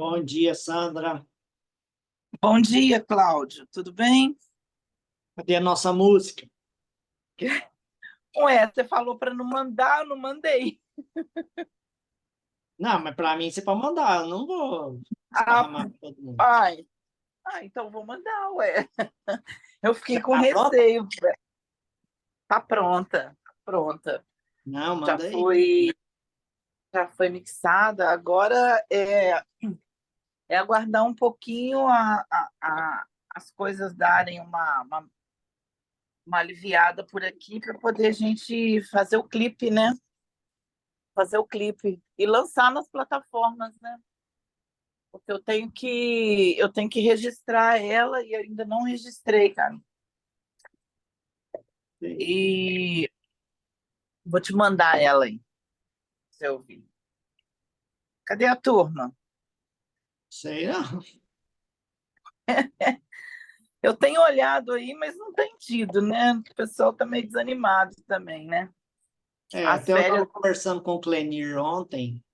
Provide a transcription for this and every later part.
Bom dia, Sandra. Bom dia, Cláudio. Tudo bem? Cadê a nossa música? Ué, você falou para não mandar, eu não mandei. Não, mas para mim você pode mandar, eu não vou Ah, esparramar para todo mundo. ai. Então vou mandar, ué. Eu fiquei Já com tá pronta? receio. Tá pronta, tá pronta. Não, Já manda aí. foi, já foi mixada. Agora é aguardar um pouquinho as coisas darem uma aliviada por aqui para poder a gente fazer o clipe, né? Fazer o clipe e lançar nas plataformas, né? Porque eu tenho que registrar ela e eu ainda não registrei, cara. Sim. E vou te mandar ela aí, pra você ouvir. Cadê a turma? Sei não. Eu tenho olhado aí, mas não tem tido, né? O pessoal tá meio desanimado também, né? É, As até eu férias. estava conversando com o Clenir ontem,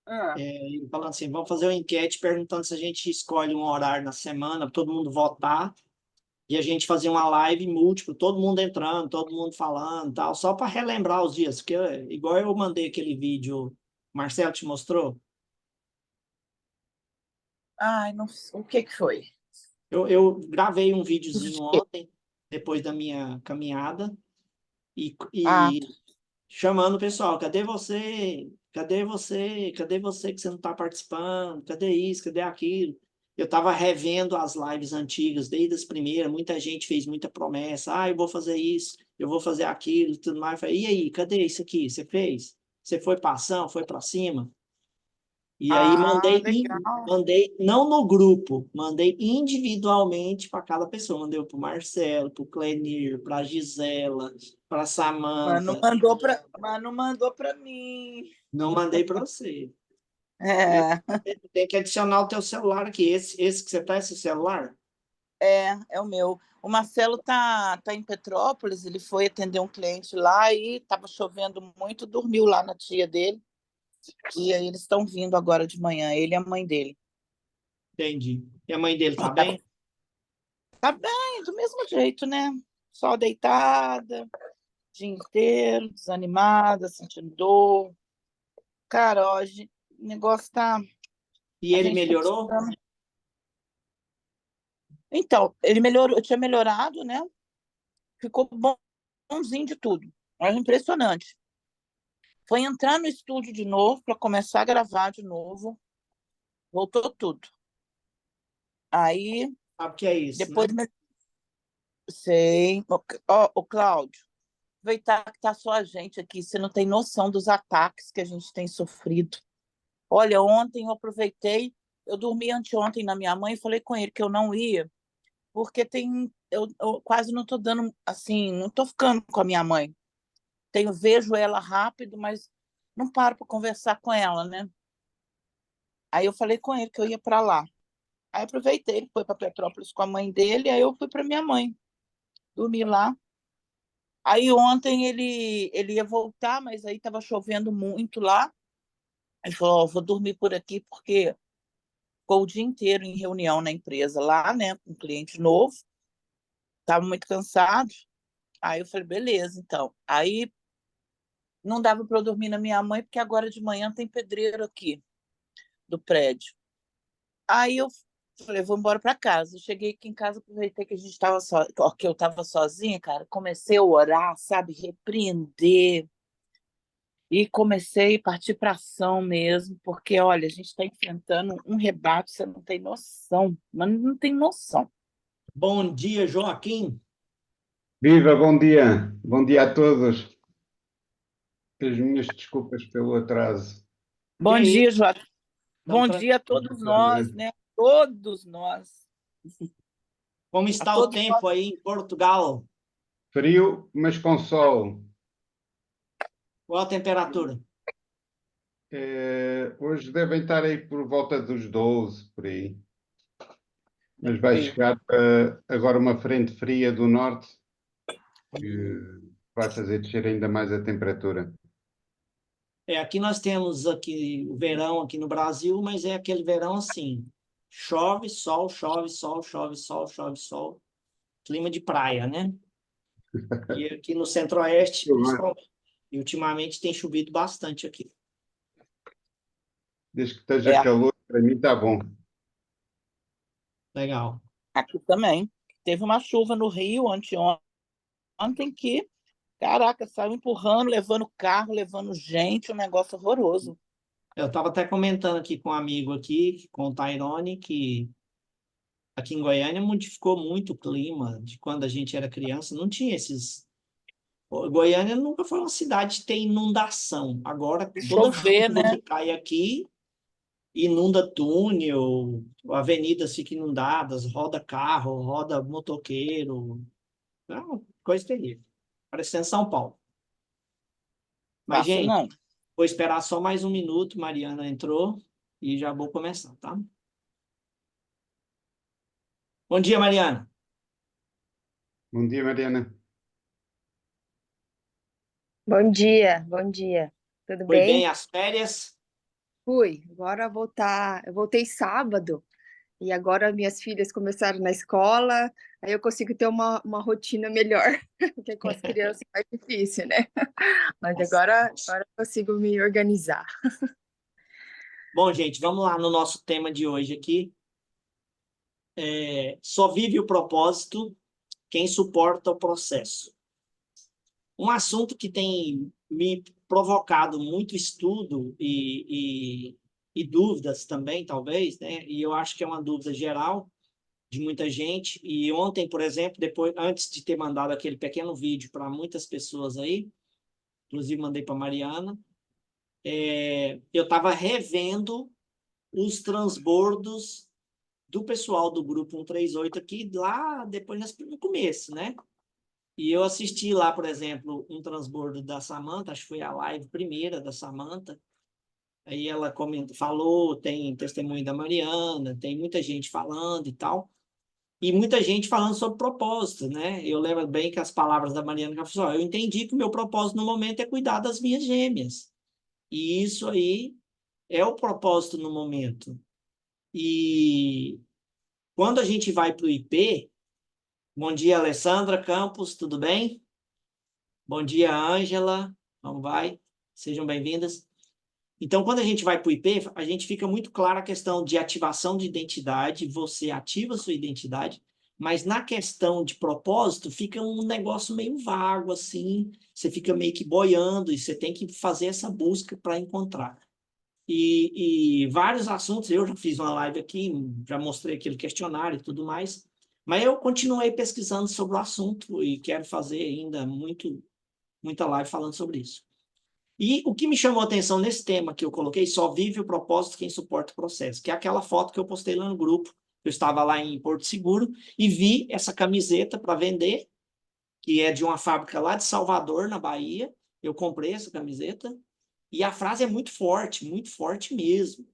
Ah, ele falando assim, vamos fazer uma enquete perguntando se a gente escolhe um horário na semana para todo mundo votar e a gente fazer uma live múltipla, todo mundo entrando, todo mundo falando, tal, só para relembrar os dias, porque igual eu mandei aquele vídeo, o Marcelo te mostrou. ai, não, o que que foi? Eu gravei um videozinho Vídeo de quê? ontem, depois da minha caminhada, e, Ah, e chamando o pessoal, cadê você? Cadê você? Cadê você que você não está participando? Cadê isso? Cadê aquilo? Eu estava revendo as lives antigas, desde as primeiras, muita gente fez muita promessa, eu vou fazer isso, eu vou fazer aquilo, tudo mais. Eu falei, e aí, cadê isso aqui? Você fez? Você foi para ação? Foi para cima? E aí legal. mandei não no grupo, mandei individualmente para cada pessoa. Mandei para o Marcelo, para o Clenir, para a Gisela, para a Samanta. Mas não mandou para mim. Não mandei para você. Eu É, tenho que adicionar o teu celular aqui. Esse que você está, esse celular? é o meu. O Marcelo tá em Petrópolis, ele foi atender um cliente lá e estava chovendo muito, dormiu lá na tia dele. E aí eles estão vindo agora de manhã, ele e a mãe dele. Entendi. E a mãe dele E tá bem? tá bem, do mesmo jeito, né? Só deitada, o dia inteiro, desanimada, sentindo dor. Cara, hoje o negócio tá. E A ele gente tá melhorou? precisando. Então, ele melhorou, tinha melhorado, né? Ficou bonzinho de tudo. Mas impressionante. Foi entrar no estúdio de novo para começar a gravar de novo. Voltou tudo. Aí, Sabe o que é isso, depois, né? sei. Ó, Cláudio, aproveitar que tá só a gente aqui, você não tem noção dos ataques que a gente tem sofrido. Olha, ontem eu aproveitei, eu dormi anteontem na minha mãe e falei com ele que eu não ia, porque eu quase não tô dando, assim, não tô ficando com a minha mãe. Vejo ela rápido, mas não paro para conversar com ela, né? Aí eu falei com ele que eu ia para lá. Aí aproveitei, ele foi para Petrópolis com a mãe dele, aí eu fui para minha mãe, dormi lá. Aí ontem ele ia voltar, mas aí estava chovendo muito lá. Ele falou: "Ó, vou dormir por aqui porque ficou o dia inteiro em reunião na empresa lá, né, com um cliente novo, estava muito cansado". Aí eu falei: beleza, então. Aí não dava para eu dormir na minha mãe porque agora de manhã tem pedreiro aqui do prédio. Aí eu falei: vou embora para casa. Eu cheguei aqui em casa, aproveitei que a gente estava que eu estava sozinha, cara, comecei a orar, sabe, repreender. E comecei a partir para ação mesmo, porque olha, a gente está enfrentando um rebate, você não tem noção, mas não tem noção. Bom dia, Joaquim. Viva, bom dia. Bom dia a todos. As minhas desculpas pelo atraso. Que Bom é isso? dia, Joaquim. Tamo Bom tran- dia a todos nós, né? Todos nós. Como A está o todos nós. tempo aí em Portugal? Frio, mas com sol. Qual a temperatura? Hoje devem estar aí por volta dos 12, por aí. Mas vai Frio. chegar agora uma frente fria do norte que Hum, vai fazer descer ainda mais a temperatura. Aqui nós temos aqui o verão aqui no Brasil, mas é aquele verão assim, chove, sol, chove, sol, chove, sol, chove, sol, clima de praia, né? E aqui no Centro-Oeste, principalmente. E ultimamente tem chovido bastante aqui. Desde que esteja É, calor, para mim está bom. Legal. aqui também. Teve uma chuva no Rio ontem que, caraca, saiu empurrando, levando carro, levando gente, um negócio horroroso. Eu estava até comentando aqui com um amigo aqui, com o Tairone, que aqui em Goiânia modificou muito o clima de quando a gente era criança. Não tinha esses... Goiânia nunca foi uma cidade que tem inundação. Agora, toda Chover, chuva né? que cai aqui, inunda túnel, avenidas ficam inundadas, roda carro, roda motoqueiro. É uma coisa terrível. Parecendo São Paulo. Mas, Fácil gente, não. vou esperar só mais um minuto. Mariana entrou e já vou começar, tá? Bom dia, Mariana. Bom dia, Mariana. Bom dia, bom dia. Tudo Foi bem? bem as férias? Fui. Agora voltar. Eu voltei sábado e agora minhas filhas começaram na escola, aí eu consigo ter uma rotina melhor, porque com as crianças é mais difícil, né? Mas agora eu consigo me organizar. Bom, gente, vamos lá no nosso tema de hoje aqui. Só vive o propósito quem suporta o processo. Um assunto que tem me provocado muito estudo e dúvidas também, talvez, né? E eu acho que é uma dúvida geral de muita gente. E ontem, por exemplo, depois, antes de ter mandado aquele pequeno vídeo para muitas pessoas aí, inclusive mandei para Mariana, eu estava revendo os transbordos do pessoal do grupo 138 aqui, lá depois no começo, né? E eu assisti lá, por exemplo, um transbordo da Samantha, acho que foi a live primeira da Samantha. Aí ela comentou, falou, tem testemunho da Mariana, tem muita gente falando e tal. E muita gente falando sobre propósito, né? Eu lembro bem que as palavras da Mariana que ela falou, eu entendi que o meu propósito no momento é cuidar das minhas gêmeas. E isso aí é o propósito no momento. E quando a gente vai para o IP, bom dia, Alessandra Campos, tudo bem? Bom dia, Ângela, como vai? Sejam bem-vindas. Então, quando a gente vai para o IP, a gente fica muito claro a questão de ativação de identidade, você ativa a sua identidade, mas na questão de propósito, fica um negócio meio vago, assim, você fica meio que boiando, e você tem que fazer essa busca para encontrar. E vários assuntos, eu já fiz uma live aqui, já mostrei aquele questionário e tudo mais, mas eu continuei pesquisando sobre o assunto e quero fazer ainda muita live falando sobre isso. E o que me chamou a atenção nesse tema que eu coloquei, só vive o propósito quem suporta o processo, que é aquela foto que eu postei lá no grupo. Eu estava lá em Porto Seguro e vi essa camiseta para vender, que é de uma fábrica lá de Salvador, na Bahia. Eu comprei essa camiseta e a frase é muito forte mesmo.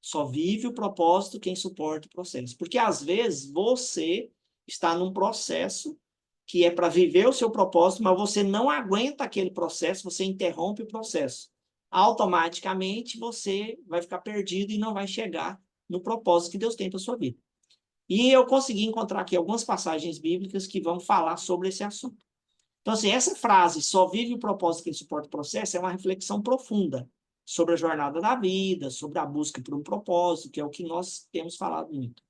Só vive o propósito quem suporta o processo. Porque, às vezes, você está num processo que é para viver o seu propósito, mas você não aguenta aquele processo, você interrompe o processo. Automaticamente, você vai ficar perdido e não vai chegar no propósito que Deus tem para a sua vida. E eu consegui encontrar aqui algumas passagens bíblicas que vão falar sobre esse assunto. Então, assim, essa frase, só vive o propósito quem suporta o processo, é uma reflexão profunda sobre a jornada da vida, sobre a busca por um propósito, que é o que nós temos falado muito.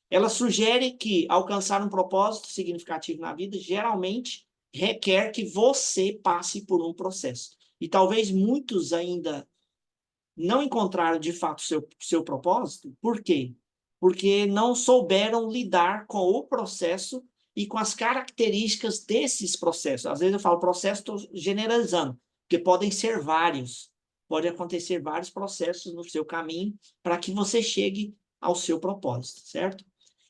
Ela sugere que alcançar um propósito significativo na vida geralmente requer que você passe por um processo. E talvez muitos ainda não encontraram de fato seu propósito. Por quê? Porque não souberam lidar com o processo e com as características desses processos. Às vezes eu falo processo, estou generalizando, porque podem ser vários. Pode acontecer vários processos no seu caminho para que você chegue ao seu propósito, certo?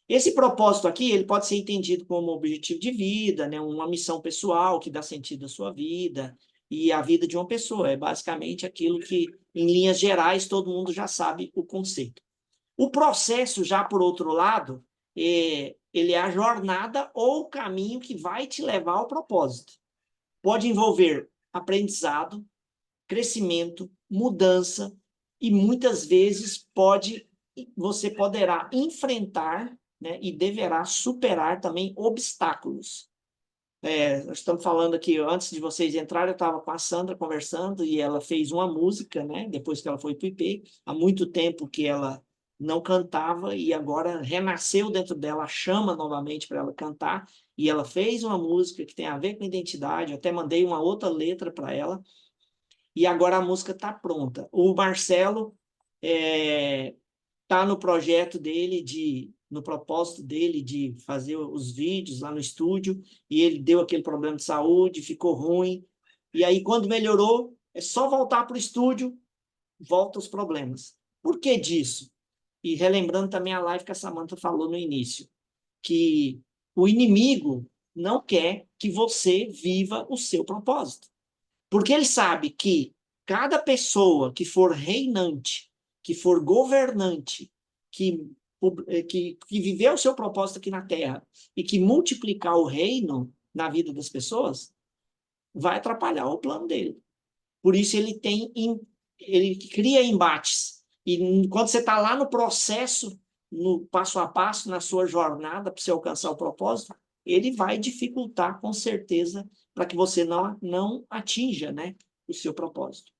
Esse propósito aqui, ele pode ser entendido como um objetivo de vida, né? Uma missão pessoal que dá sentido à sua vida e à vida de uma pessoa. É basicamente aquilo que, em linhas gerais, todo mundo já sabe o conceito. O processo, já por outro lado, ele é a jornada ou o caminho que vai te levar ao propósito. Pode envolver aprendizado, crescimento, mudança, e muitas vezes você poderá enfrentar, né, e deverá superar também obstáculos. Nós estamos falando aqui, antes de vocês entrarem, eu estava com a Sandra conversando e ela fez uma música, né, depois que ela foi para o IP, há muito tempo que ela não cantava e agora renasceu dentro dela a chama novamente para ela cantar, e ela fez uma música que tem a ver com identidade, eu até mandei uma outra letra para ela, e agora a música está pronta. O Marcelo está no projeto dele, no propósito dele de fazer os vídeos lá no estúdio, e ele deu aquele problema de saúde, ficou ruim, e aí quando melhorou, é só voltar para o estúdio, volta os problemas. Por que disso? E relembrando também a live que a Samantha falou no início, que o inimigo não quer que você viva o seu propósito. Porque ele sabe que cada pessoa que for reinante, que for governante, que viver o seu propósito aqui na Terra e que multiplicar o reino na vida das pessoas, vai atrapalhar o plano dele. Por isso ele cria embates. E quando você está lá no processo, no passo a passo, na sua jornada para você alcançar o propósito, ele vai dificultar com certeza para que você não atinja, né, o seu propósito.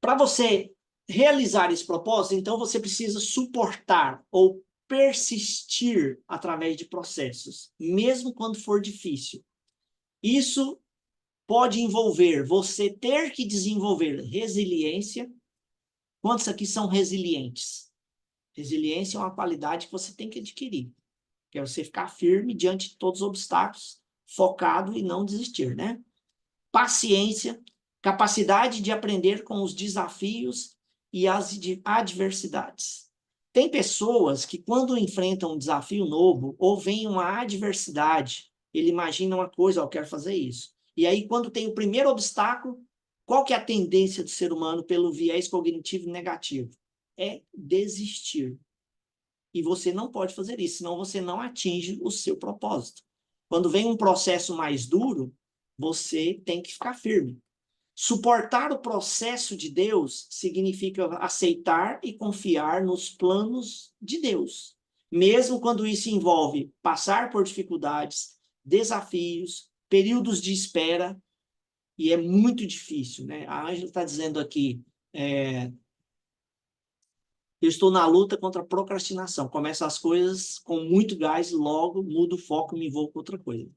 Para você realizar esse propósito, então você precisa suportar ou persistir através de processos, mesmo quando for difícil. Isso pode envolver você ter que desenvolver resiliência. Quantos aqui são resilientes? Resiliência é uma qualidade que você tem que adquirir, que é você ficar firme diante de todos os obstáculos, focado e não desistir, né? Paciência, capacidade de aprender com os desafios e as adversidades. Tem pessoas que, quando enfrentam um desafio novo, ou vem uma adversidade, ele imagina uma coisa, eu quero fazer isso. E aí, quando tem o primeiro obstáculo, qual que é a tendência do ser humano pelo viés cognitivo negativo? É desistir. E você não pode fazer isso, senão você não atinge o seu propósito. Quando vem um processo mais duro, você tem que ficar firme. Suportar o processo de Deus significa aceitar e confiar nos planos de Deus, mesmo quando isso envolve passar por dificuldades, desafios, períodos de espera, e é muito difícil, né? A Ângela está dizendo aqui, eu estou na luta contra a procrastinação. Começo as coisas com muito gás, logo mudo o foco e me envolvo com outra coisa.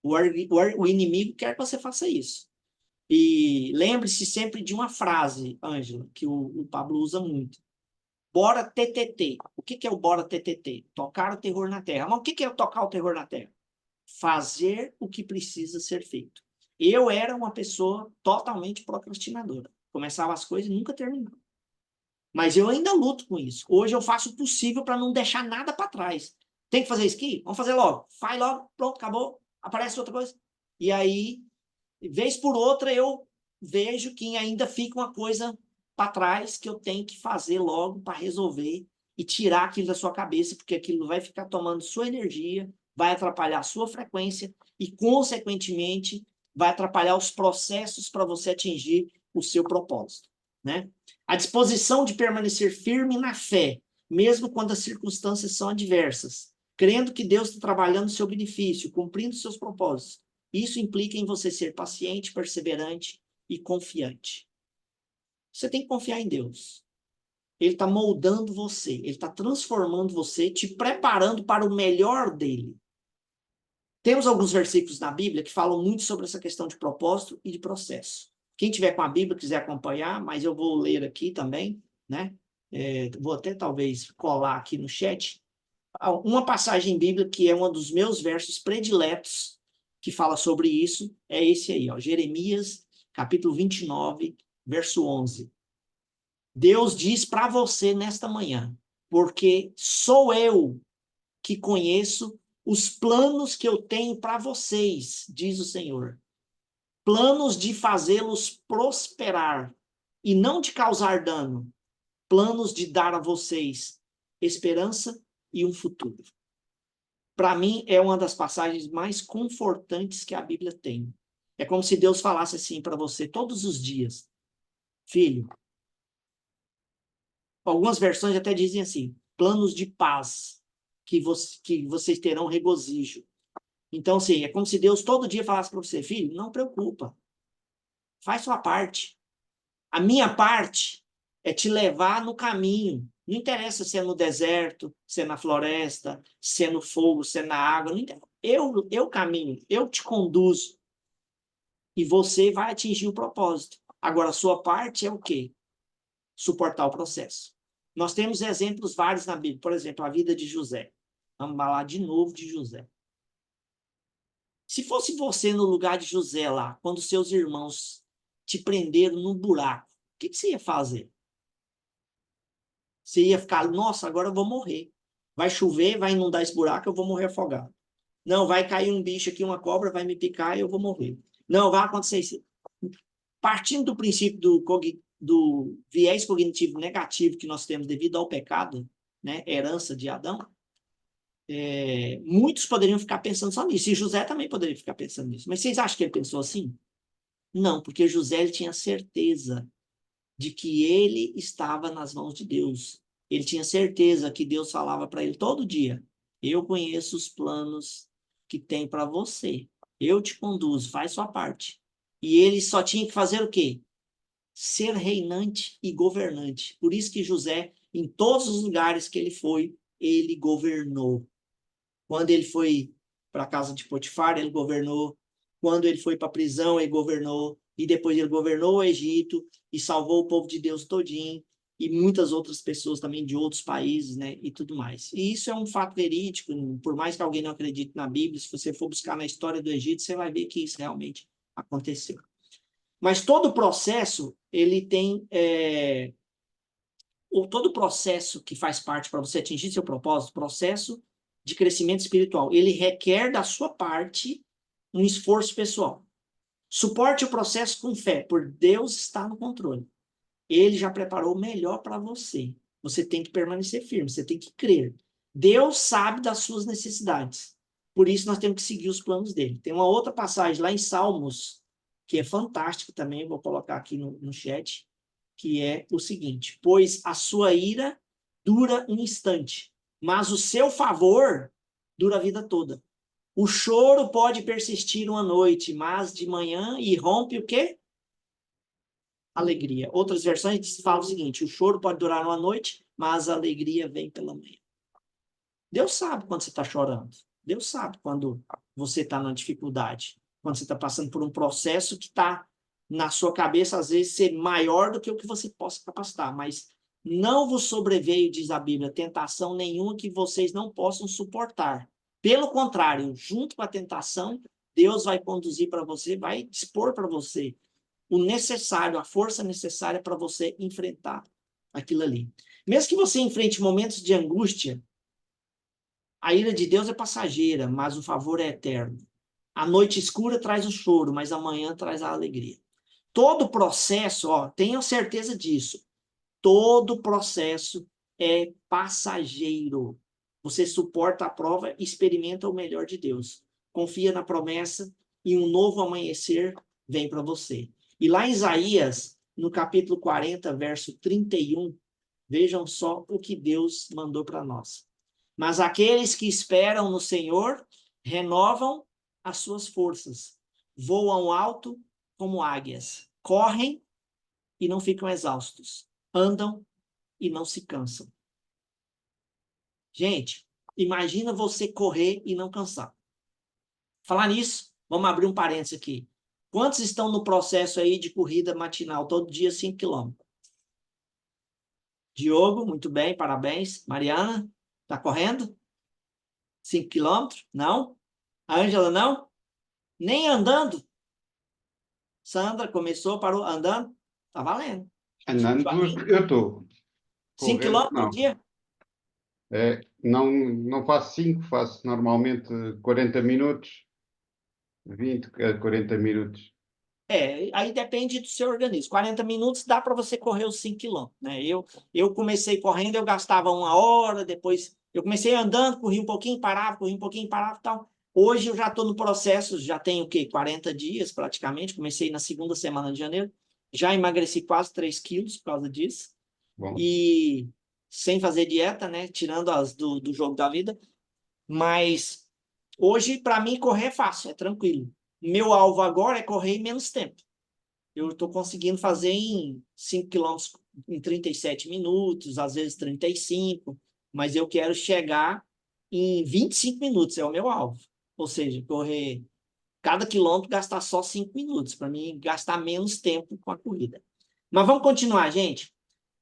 O inimigo quer que você faça isso. E lembre-se sempre de uma frase, Ângela, que o Pablo usa muito. Bora TTT. O que é o bora TTT? Tocar o terror na terra. Mas o que é tocar o terror na terra? Fazer o que precisa ser feito. Eu era uma pessoa totalmente procrastinadora. Começava as coisas e nunca terminava. Mas eu ainda luto com isso. Hoje eu faço o possível para não deixar nada para trás. Tem que fazer isso aqui? Vamos fazer logo. Faz logo, pronto, acabou. Aparece outra coisa. E aí, vez por outra, eu vejo que ainda fica uma coisa para trás que eu tenho que fazer logo para resolver e tirar aquilo da sua cabeça, porque aquilo vai ficar tomando sua energia, vai atrapalhar a sua frequência e, consequentemente, vai atrapalhar os processos para você atingir o seu propósito, né? A disposição de permanecer firme na fé, mesmo quando as circunstâncias são adversas, crendo que Deus está trabalhando no seu benefício, cumprindo seus propósitos. Isso implica em você ser paciente, perseverante e confiante. Você tem que confiar em Deus. Ele está moldando você, ele está transformando você, te preparando para o melhor dele. Temos alguns versículos na Bíblia que falam muito sobre essa questão de propósito e de processo. Quem tiver com a Bíblia, quiser acompanhar, mas eu vou ler aqui também, né? Vou até talvez colar aqui no chat. Uma passagem bíblica que é um dos meus versos prediletos, que fala sobre isso, é esse aí, ó, Jeremias, capítulo 29, verso 11. Deus diz para você nesta manhã, porque sou eu que conheço os planos que eu tenho para vocês, diz o Senhor. Planos de fazê-los prosperar e não de causar dano. Planos de dar a vocês esperança e um futuro. Para mim, é uma das passagens mais confortantes que a Bíblia tem. É como se Deus falasse assim para você todos os dias: filho, algumas versões até dizem assim, planos de paz, que vocês terão regozijo. Então, assim, é como se Deus todo dia falasse para você: filho, não preocupa, faz sua parte. A minha parte é te levar no caminho. Não interessa se é no deserto, se é na floresta, se é no fogo, se é na água. Não interessa. Eu caminho, eu te conduzo. E você vai atingir o propósito. Agora, a sua parte é o quê? Suportar o processo. Nós temos exemplos vários na Bíblia. Por exemplo, a vida de José. Vamos falar de novo de José. Se fosse você no lugar de José lá, quando seus irmãos te prenderam num buraco, o que você ia fazer? Você ia ficar, nossa, agora eu vou morrer. Vai chover, vai inundar esse buraco, eu vou morrer afogado. Não, vai cair um bicho aqui, uma cobra, vai me picar e eu vou morrer. Não, vai acontecer isso. Partindo do princípio do viés cognitivo negativo que nós temos devido ao pecado, né, herança de Adão, muitos poderiam ficar pensando só nisso. E José também poderia ficar pensando nisso. Mas vocês acham que ele pensou assim? Não, porque José ele tinha certeza de que ele estava nas mãos de Deus. Ele tinha certeza que Deus falava para ele todo dia: eu conheço os planos que tem para você. Eu te conduzo, faz sua parte. E ele só tinha que fazer o quê? Ser reinante e governante. Por isso que José, em todos os lugares que ele foi, ele governou. Quando ele foi para a casa de Potifar, ele governou. Quando ele foi para a prisão, ele governou. E depois ele governou o Egito e salvou o povo de Deus todinho. E muitas outras pessoas também de outros países, né? E tudo mais. E isso é um fato verídico. Por mais que alguém não acredite na Bíblia, se você for buscar na história do Egito, você vai ver que isso realmente aconteceu. Mas todo o processo, ele tem... todo o processo que faz parte para você atingir seu propósito, processo de crescimento espiritual, ele requer da sua parte um esforço pessoal. Suporte o processo com fé, por Deus está no controle. Ele já preparou o melhor para você. Você tem que permanecer firme, você tem que crer. Deus sabe das suas necessidades. Por isso nós temos que seguir os planos dele. Tem uma outra passagem lá em Salmos, que é fantástica também, vou colocar aqui no chat, que é o seguinte: pois a sua ira dura um instante, mas o seu favor dura a vida toda. O choro pode persistir uma noite, mas de manhã irrompe o quê? Alegria. Outras versões falam o seguinte: o choro pode durar uma noite, mas a alegria vem pela manhã. Deus sabe quando você está chorando. Deus sabe quando você está na dificuldade. Quando você está passando por um processo que está na sua cabeça, às vezes, ser maior do que o que você possa capacitar. Mas não vos sobreveio, diz a Bíblia, tentação nenhuma que vocês não possam suportar. Pelo contrário, junto com a tentação, Deus vai conduzir para você, vai dispor para você o necessário, a força necessária para você enfrentar aquilo ali. Mesmo que você enfrente momentos de angústia, a ira de Deus é passageira, mas o favor é eterno. A noite escura traz o choro, mas a manhã traz a alegria. Todo processo, tenham certeza disso, todo processo é passageiro. Você suporta a prova e experimenta o melhor de Deus. Confia na promessa e um novo amanhecer vem para você. E lá em Isaías, no capítulo 40, verso 31, vejam só o que Deus mandou para nós. Mas aqueles que esperam no Senhor renovam as suas forças, voam alto como águias, correm e não ficam exaustos, andam e não se cansam. Gente, imagina você correr e não cansar. Falar nisso, vamos abrir um parênteses aqui. Quantos estão no processo aí de corrida matinal, todo dia 5 km? Diogo, muito bem, parabéns. Mariana, está correndo? 5 km? Não? A Ângela, não? Nem andando? Sandra, começou, parou, andando? Tá valendo. Andando, Joaquim, eu estou. 5 Correndo, km por não. dia? Não faço 5, faço normalmente 40 minutos, 20 a 40 minutos. Aí depende do seu organismo. 40 minutos dá para você correr os 5 km, né? Eu comecei correndo, eu gastava 1 hora, depois eu comecei andando, corri um pouquinho, parava e tal. Hoje eu já estou no processo, já tenho o quê? 40 dias praticamente, comecei na segunda semana de janeiro, já emagreci quase 3 quilos por causa disso, Bom, e sem fazer dieta, né? Tirando as do jogo da vida, mas hoje, para mim, correr é fácil, é tranquilo. Meu alvo agora é correr em menos tempo. Eu estou conseguindo fazer em 5 quilômetros em 37 minutos, às vezes 35, mas eu quero chegar em 25 minutos, é o meu alvo. Ou seja, correr cada quilômetro, gastar só 5 minutos, para mim gastar menos tempo com a corrida. Mas vamos continuar, gente.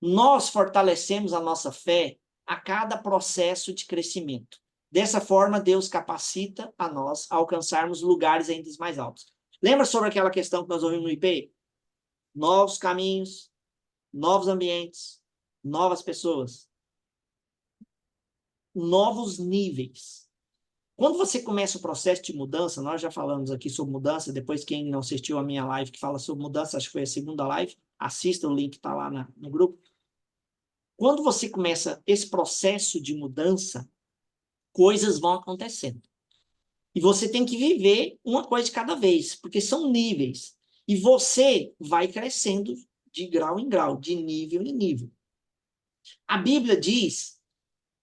Nós fortalecemos a nossa fé a cada processo de crescimento. Dessa forma, Deus capacita a nós a alcançarmos lugares ainda mais altos. Lembra sobre aquela questão que nós ouvimos no IP? Novos caminhos, novos ambientes, novas pessoas, novos níveis. Quando você começa o processo de mudança, nós já falamos aqui sobre mudança, depois quem não assistiu a minha live que fala sobre mudança, acho que foi a segunda live, assista, o link está lá no grupo. Quando você começa esse processo de mudança, coisas vão acontecendo. E você tem que viver uma coisa de cada vez, porque são níveis. E você vai crescendo de grau em grau, de nível em nível. A Bíblia diz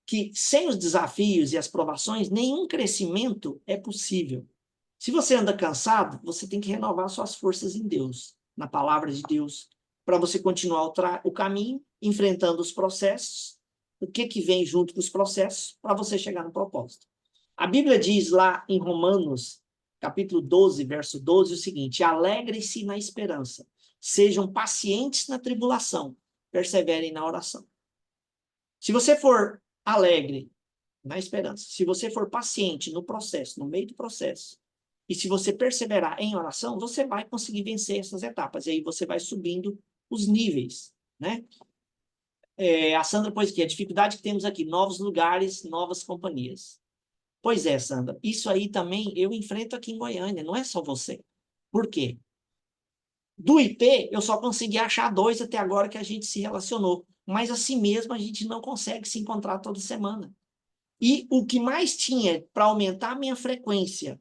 que sem os desafios e as provações, nenhum crescimento é possível. Se você anda cansado, você tem que renovar suas forças em Deus, na palavra de Deus, para você continuar o caminho, enfrentando os processos, o que vem junto com os processos, para você chegar no propósito. A Bíblia diz lá em Romanos, capítulo 12, verso 12, o seguinte: alegrem-se na esperança, sejam pacientes na tribulação, perseverem na oração. Se você for alegre na esperança, se você for paciente no processo, no meio do processo, e se você perseverar em oração, você vai conseguir vencer essas etapas. E aí você vai subindo os níveis, né? A Sandra pôs aqui, a dificuldade que temos aqui, novos lugares, novas companhias. Pois é, Sandra, isso aí também eu enfrento aqui em Goiânia, não é só você. Por quê? Do IP, eu só consegui achar 2 até agora que a gente se relacionou. Mas assim mesmo, a gente não consegue se encontrar toda semana. E o que mais tinha para aumentar a minha frequência,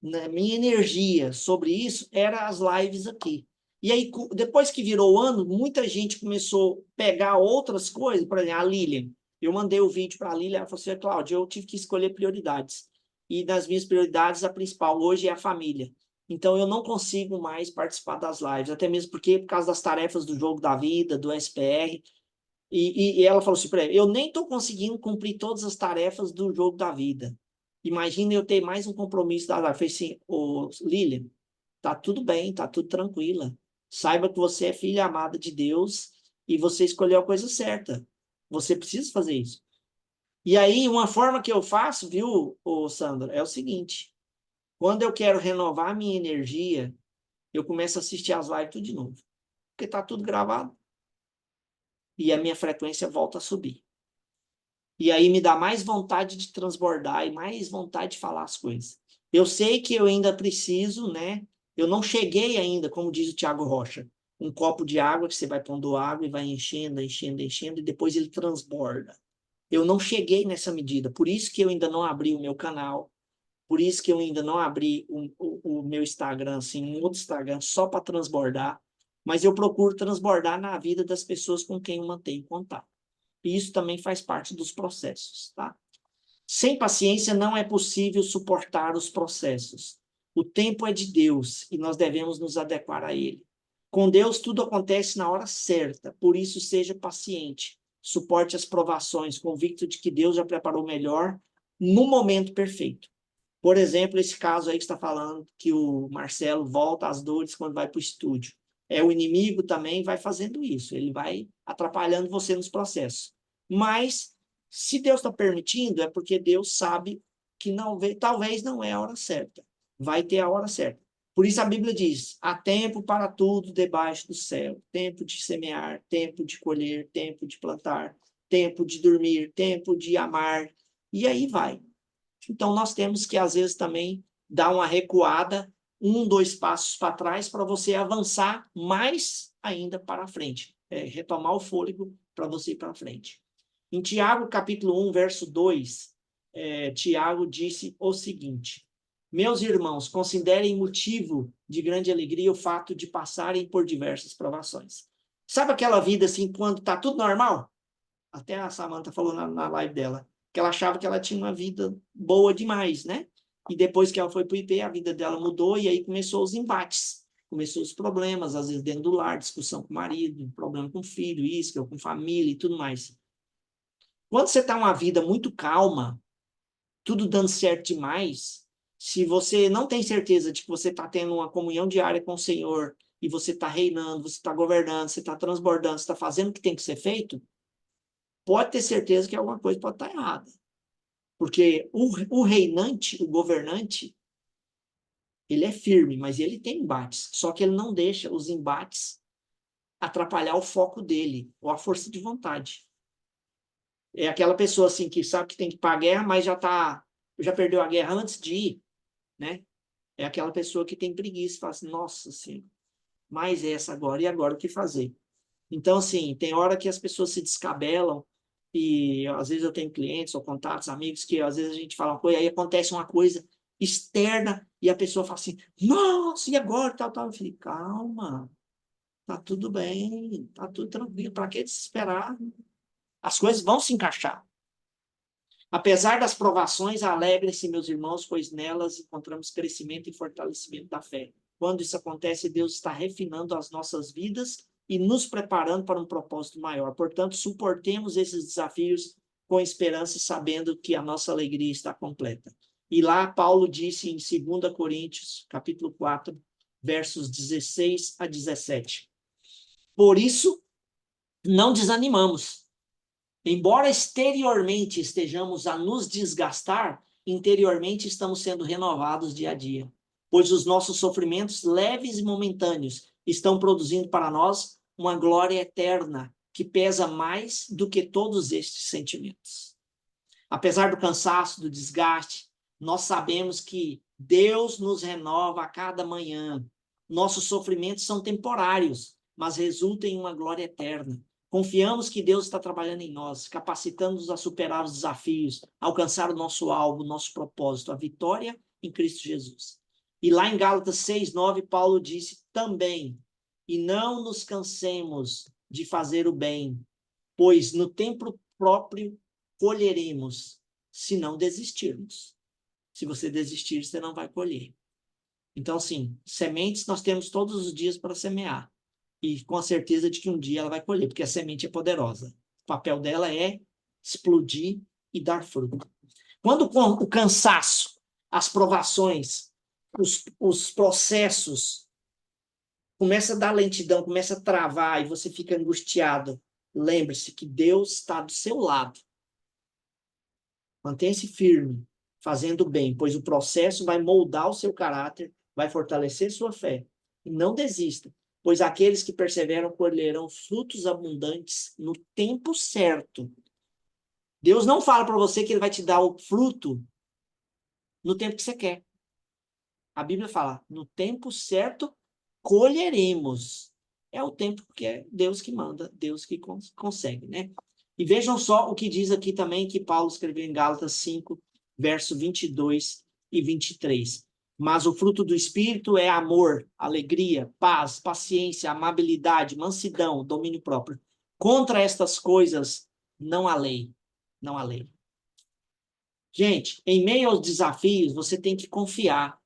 né, minha energia sobre isso, era as lives aqui. E aí, depois que virou o ano, muita gente começou a pegar outras coisas. Por exemplo, a Lilian. Eu mandei o vídeo para a Lilian, ela falou assim: Cláudia, eu tive que escolher prioridades. E das minhas prioridades, a principal hoje é a família. Então, eu não consigo mais participar das lives, até mesmo porque, por causa das tarefas do jogo da vida, do SPR. E ela falou assim para ele: eu nem estou conseguindo cumprir todas as tarefas do jogo da vida. Imagina eu ter mais um compromisso da live. Eu falei assim: ô, Lilian, tá tudo bem, tá tudo tranquila. Saiba que você é filha amada de Deus e você escolheu a coisa certa. Você precisa fazer isso. E aí, uma forma que eu faço, viu, ô Sandra, é o seguinte: quando eu quero renovar a minha energia, eu começo a assistir as lives tudo de novo. Porque tá tudo gravado. E a minha frequência volta a subir. E aí me dá mais vontade de transbordar e mais vontade de falar as coisas. Eu sei que eu ainda preciso, né? Eu não cheguei ainda, como diz o Thiago Rocha, um copo de água que você vai pondo água e vai enchendo, enchendo, enchendo, e depois ele transborda. Eu não cheguei nessa medida, por isso que eu ainda não abri o meu canal, por isso que eu ainda não abri o meu Instagram, assim, um outro Instagram só para transbordar, mas eu procuro transbordar na vida das pessoas com quem eu mantenho contato. E isso também faz parte dos processos, tá? Sem paciência não é possível suportar os processos. O tempo é de Deus e nós devemos nos adequar a ele. Com Deus tudo acontece na hora certa, por isso seja paciente. Suporte as provações, convicto de que Deus já preparou melhor no momento perfeito. Por exemplo, esse caso aí que está falando, que o Marcelo volta às dores quando vai para o estúdio. O inimigo também vai fazendo isso, ele vai atrapalhando você nos processos. Mas, se Deus está permitindo, é porque Deus sabe que não, talvez não é a hora certa. Vai ter a hora certa. Por isso a Bíblia diz: há tempo para tudo debaixo do céu. Tempo de semear, tempo de colher, tempo de plantar, tempo de dormir, tempo de amar. E aí vai. Então, nós temos que, às vezes, também dar uma recuada, 1, 2 passos para trás, para você avançar mais ainda para frente. Retomar o fôlego para você ir para frente. Em Tiago, capítulo 1, verso 2, Tiago disse o seguinte: Meus irmãos, considerem motivo de grande alegria o fato de passarem por diversas provações. Sabe aquela vida assim, quando está tudo normal? Até a Samantha falou na live dela, que ela achava que ela tinha uma vida boa demais, né? E depois que ela foi para o IP, a vida dela mudou e aí começou os embates, começou os problemas, às vezes dentro do lar, discussão com o marido, problema com o filho, isso, com família e tudo mais. Quando você está uma vida muito calma, tudo dando certo demais, se você não tem certeza de que você está tendo uma comunhão diária com o Senhor e você está reinando, você está governando, você está transbordando, você está fazendo o que tem que ser feito, pode ter certeza que alguma coisa pode estar errada. Porque o reinante, o governante, ele é firme, mas ele tem embates. Só que ele não deixa os embates atrapalhar o foco dele, ou a força de vontade. É aquela pessoa assim que sabe que tem que ir para a guerra, mas já perdeu a guerra antes de ir, né? É aquela pessoa que tem preguiça, fala assim, nossa senhora, mais essa agora, e agora o que fazer? Então, assim, tem hora que as pessoas se descabelam, e às vezes eu tenho clientes ou contatos, amigos, que às vezes a gente fala uma coisa, aí acontece uma coisa externa, e a pessoa fala assim, nossa, e agora? Tal, tal. Eu falei, calma, tá tudo bem, tá tudo tranquilo, para que desesperar? As coisas vão se encaixar. Apesar das provações, alegrem-se, meus irmãos, pois nelas encontramos crescimento e fortalecimento da fé. Quando isso acontece, Deus está refinando as nossas vidas e nos preparando para um propósito maior. Portanto, suportemos esses desafios com esperança, sabendo que a nossa alegria está completa. E lá Paulo disse em 2 Coríntios, capítulo 4, versos 16 a 17. Por isso, não desanimamos. Embora exteriormente estejamos a nos desgastar, interiormente estamos sendo renovados dia a dia, pois os nossos sofrimentos leves e momentâneos estão produzindo para nós uma glória eterna que pesa mais do que todos estes sentimentos. Apesar do cansaço, do desgaste, nós sabemos que Deus nos renova a cada manhã. Nossos sofrimentos são temporários, mas resultam em uma glória eterna. Confiamos que Deus está trabalhando em nós, capacitando-nos a superar os desafios, alcançar o nosso alvo, o nosso propósito, a vitória em Cristo Jesus. E lá em Gálatas 6:9, Paulo disse também, e não nos cansemos de fazer o bem, pois no tempo próprio colheremos, se não desistirmos. Se você desistir, você não vai colher. Então, assim, sementes nós temos todos os dias para semear. E com a certeza de que um dia ela vai colher, porque a semente é poderosa. O papel dela é explodir e dar fruto. Quando o cansaço, as provações, os processos começa a dar lentidão, começa a travar e você fica angustiado, lembre-se que Deus está do seu lado. Mantenha-se firme, fazendo bem, pois o processo vai moldar o seu caráter, vai fortalecer sua fé. E não desista, pois aqueles que perseveram colherão frutos abundantes no tempo certo. Deus não fala para você que ele vai te dar o fruto no tempo que você quer. A Bíblia fala, no tempo certo colheremos. É o tempo que é Deus que manda, Deus que consegue, né? E vejam só o que diz aqui também, que Paulo escreveu em Gálatas 5, verso 22 e 23. Mas o fruto do Espírito é amor, alegria, paz, paciência, amabilidade, mansidão, domínio próprio. Contra estas coisas não há lei. Não há lei. Gente, em meio aos desafios, você tem que confiar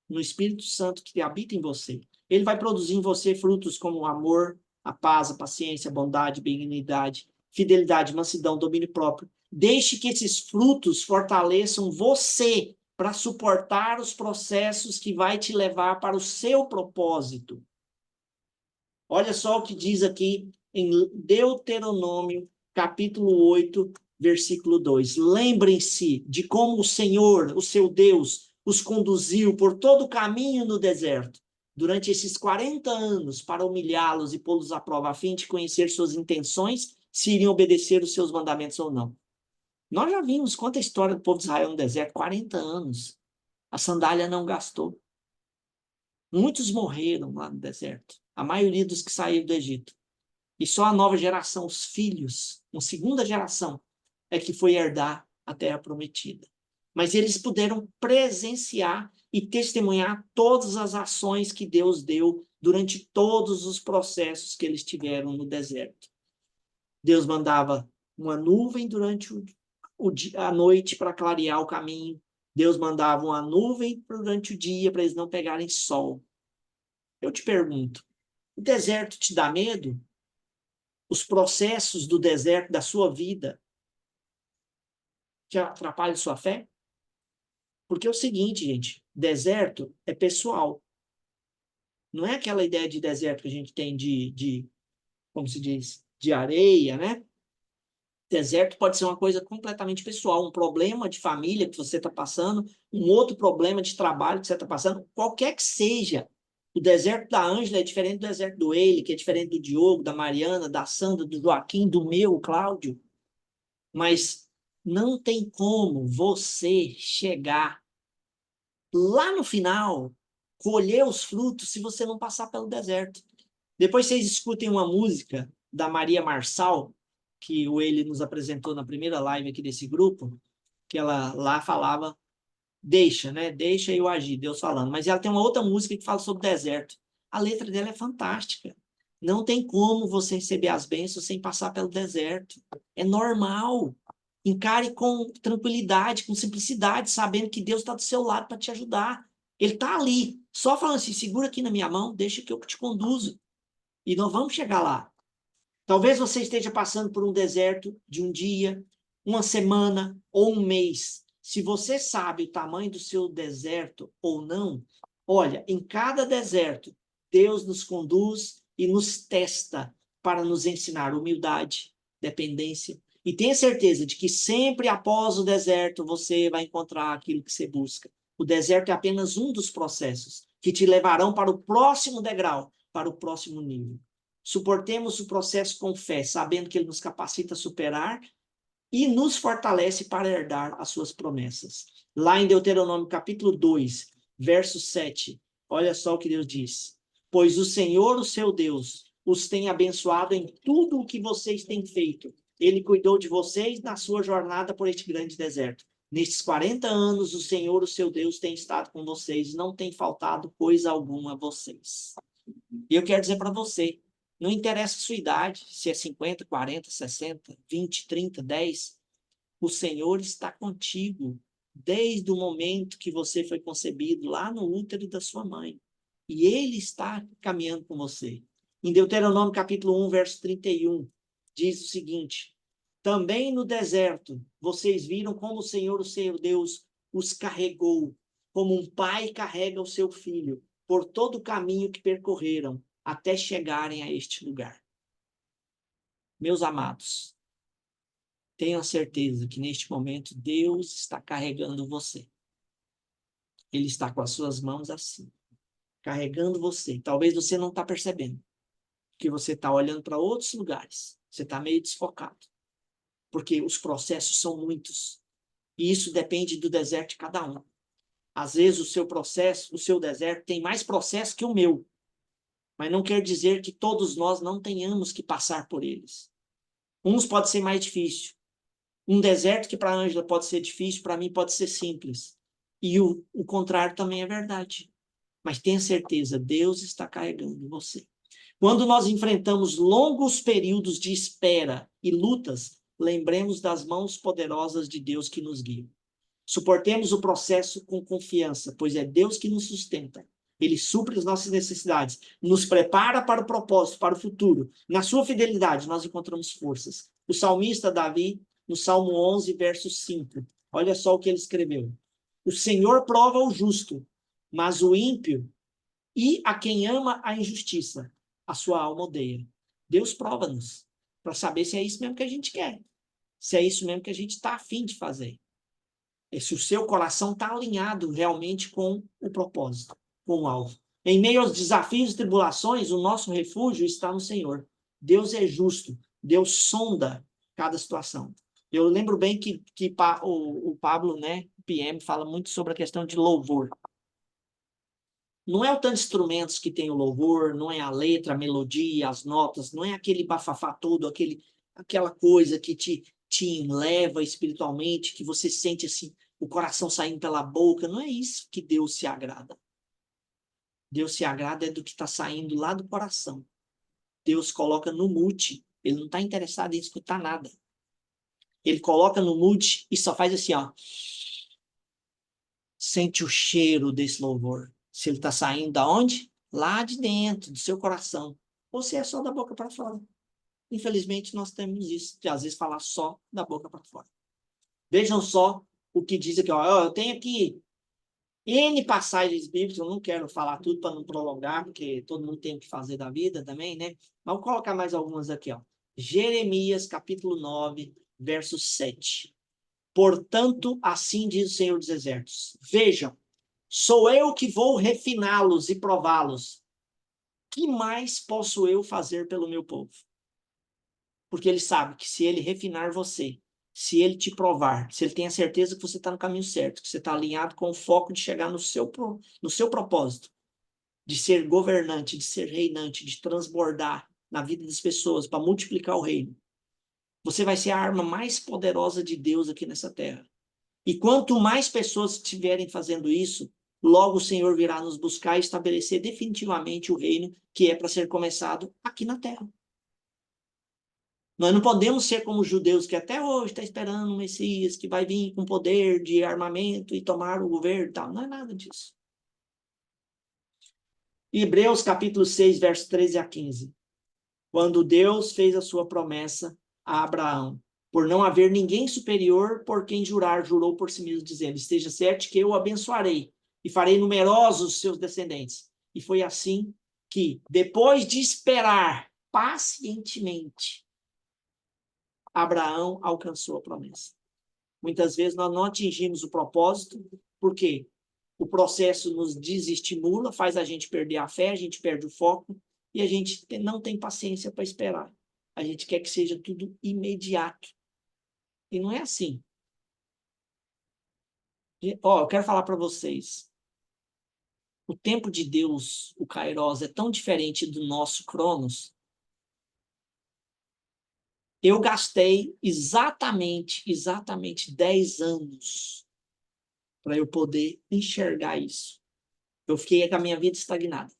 no Espírito Santo que habita em você. Ele vai produzir em você frutos como o amor, a paz, a paciência, a bondade, a benignidade, fidelidade, mansidão, domínio próprio. Deixe que esses frutos fortaleçam você para suportar os processos que vai te levar para o seu propósito. Olha só o que diz aqui em Deuteronômio, capítulo 8, versículo 2. Lembrem-se de como o Senhor, o seu Deus, os conduziu por todo o caminho no deserto, durante esses 40 anos, para humilhá-los e pô-los à prova, a fim de conhecer suas intenções, se iriam obedecer os seus mandamentos ou não. Nós já vimos quanta história do povo de Israel no deserto, 40 anos. A sandália não gastou. Muitos morreram lá no deserto. A maioria dos que saíram do Egito. E só a nova geração, os filhos, uma segunda geração, é que foi herdar a terra prometida. mas eles puderam presenciar e testemunhar todas as ações que Deus deu durante todos os processos que eles tiveram no deserto. Deus mandava uma nuvem durante a noite para clarear o caminho. Deus mandava uma nuvem durante o dia para eles não pegarem sol. Eu te pergunto, o deserto te dá medo? Os processos do deserto da sua vida te atrapalham sua fé? Porque é o seguinte, gente, deserto é pessoal. Não é aquela ideia de deserto que a gente tem como se diz, de areia, né? Deserto pode ser uma coisa completamente pessoal, um problema de família que você está passando, um outro problema de trabalho que você está passando, qualquer que seja. O deserto da Ângela é diferente do deserto do Eile, que é diferente do Diogo, da Mariana, da Sandra, do Joaquim, do meu, Cláudio. Mas não tem como você chegar lá no final, colher os frutos, se você não passar pelo deserto. Depois vocês escutem uma música da Maria Marçal, que o Eile nos apresentou na primeira live aqui desse grupo, que ela lá falava, deixa, né? Deixa eu agir, Deus falando. Mas ela tem uma outra música que fala sobre deserto. A letra dela é fantástica. Não tem como você receber as bênçãos sem passar pelo deserto. É normal. Encare com tranquilidade, com simplicidade, sabendo que Deus está do seu lado para te ajudar. Ele está ali, só falando assim, segura aqui na minha mão, deixa que eu te conduzo. E nós vamos chegar lá. Talvez você esteja passando por um deserto de um dia, uma semana ou um mês. Se você sabe o tamanho do seu deserto ou não, olha, em cada deserto, Deus nos conduz e nos testa para nos ensinar humildade, dependência. E tenha certeza de que sempre após o deserto você vai encontrar aquilo que você busca. O deserto é apenas um dos processos que te levarão para o próximo degrau, para o próximo nível. Suportemos o processo com fé, sabendo que ele nos capacita a superar e nos fortalece para herdar as suas promessas. Lá em Deuteronômio capítulo 2, verso 7, olha só o que Deus diz. Pois o Senhor, o seu Deus, os tem abençoado em tudo o que vocês têm feito. Ele cuidou de vocês na sua jornada por este grande deserto. Nestes 40 anos, o Senhor, o seu Deus, tem estado com vocês, não tem faltado coisa alguma a vocês. E eu quero dizer para você, não interessa a sua idade, se é 50, 40, 60, 20, 30, 10. O Senhor está contigo desde o momento que você foi concebido lá no útero da sua mãe. E Ele está caminhando com você. Em Deuteronômio capítulo 1, verso 31, diz o seguinte, também no deserto vocês viram como o Senhor, o seu Deus, os carregou, como um pai carrega o seu filho, por todo o caminho que percorreram, até chegarem a este lugar. Meus amados, tenham certeza que neste momento Deus está carregando você. Ele está com as suas mãos assim, carregando você. Talvez você não está percebendo, porque você está olhando para outros lugares. Você está meio desfocado, porque os processos são muitos. E isso depende do deserto de cada um. Às vezes o seu processo, o seu deserto tem mais processo que o meu. Mas não quer dizer que todos nós não tenhamos que passar por eles. Uns pode ser mais difícil. Um deserto que para a Ângela pode ser difícil, para mim pode ser simples. E o contrário também é verdade. Mas tenha certeza, Deus está carregando você. Quando nós enfrentamos longos períodos de espera e lutas, lembremos das mãos poderosas de Deus que nos guiam. Suportemos o processo com confiança, pois é Deus que nos sustenta. Ele supre as nossas necessidades, nos prepara para o propósito, para o futuro. Na sua fidelidade, nós encontramos forças. O salmista Davi, no Salmo 11, verso 5, olha só o que ele escreveu. O Senhor prova o justo, mas o ímpio e a quem ama a injustiça, a sua alma odeia. Deus prova-nos para saber se é isso mesmo que a gente quer, se é isso mesmo que a gente está a fim de fazer. E se o seu coração está alinhado realmente com o propósito, com o alvo. Em meio aos desafios e tribulações, o nosso refúgio está no Senhor. Deus é justo, Deus sonda cada situação. Eu lembro bem que o Pablo, né, PM, fala muito sobre a questão de louvor. Não é o tanto de instrumentos que tem o louvor, não é a letra, a melodia, as notas, não é aquele bafafá todo, aquela coisa que te leva espiritualmente, que você sente assim, o coração saindo pela boca. Não é isso que Deus se agrada. Deus se agrada é do que está saindo lá do coração. Deus coloca no mute. Ele não está interessado em escutar nada. Ele coloca no mute e só faz assim, ó. Sente o cheiro desse louvor. Se ele está saindo da onde? Lá de dentro, do seu coração. Ou se é só da boca para fora. Infelizmente, nós temos isso, de às vezes falar só da boca para fora. Vejam só o que diz aqui. Ó, eu tenho aqui N passagens bíblicas, eu não quero falar tudo para não prolongar, porque todo mundo tem o que fazer da vida também, né? Vamos colocar mais algumas aqui, ó. Jeremias, capítulo 9, verso 7. Portanto, assim diz o Senhor dos Exércitos. Vejam, sou eu que vou refiná-los e prová-los. Que mais posso eu fazer pelo meu povo? Porque ele sabe que se ele refinar você, se ele te provar, se ele tem a certeza que você está no caminho certo, que você está alinhado com o foco de chegar no seu propósito, de ser governante, de ser reinante, de transbordar na vida das pessoas, para multiplicar o reino, você vai ser a arma mais poderosa de Deus aqui nessa terra. E quanto mais pessoas estiverem fazendo isso, logo o Senhor virá nos buscar e estabelecer definitivamente o reino que é para ser começado aqui na terra. Nós não podemos ser como os judeus que até hoje estão esperando um Messias que vai vir com poder de armamento e tomar o governo e tal. Não é nada disso. Hebreus capítulo 6, versos 13 a 15. Quando Deus fez a sua promessa a Abraão, por não haver ninguém superior por quem jurar, jurou por si mesmo, dizendo, esteja certo que eu o abençoarei e farei numerosos os seus descendentes. E foi assim que, depois de esperar pacientemente, Abraão alcançou a promessa. Muitas vezes nós não atingimos o propósito, porque o processo nos desestimula, faz a gente perder a fé, a gente perde o foco, e a gente não tem paciência para esperar. A gente quer que seja tudo imediato. E não é assim. Ó, eu quero falar para vocês. O tempo de Deus, o Kairos, é tão diferente do nosso Cronos. Eu gastei exatamente 10 anos para eu poder enxergar isso. Eu fiquei com a minha vida estagnada.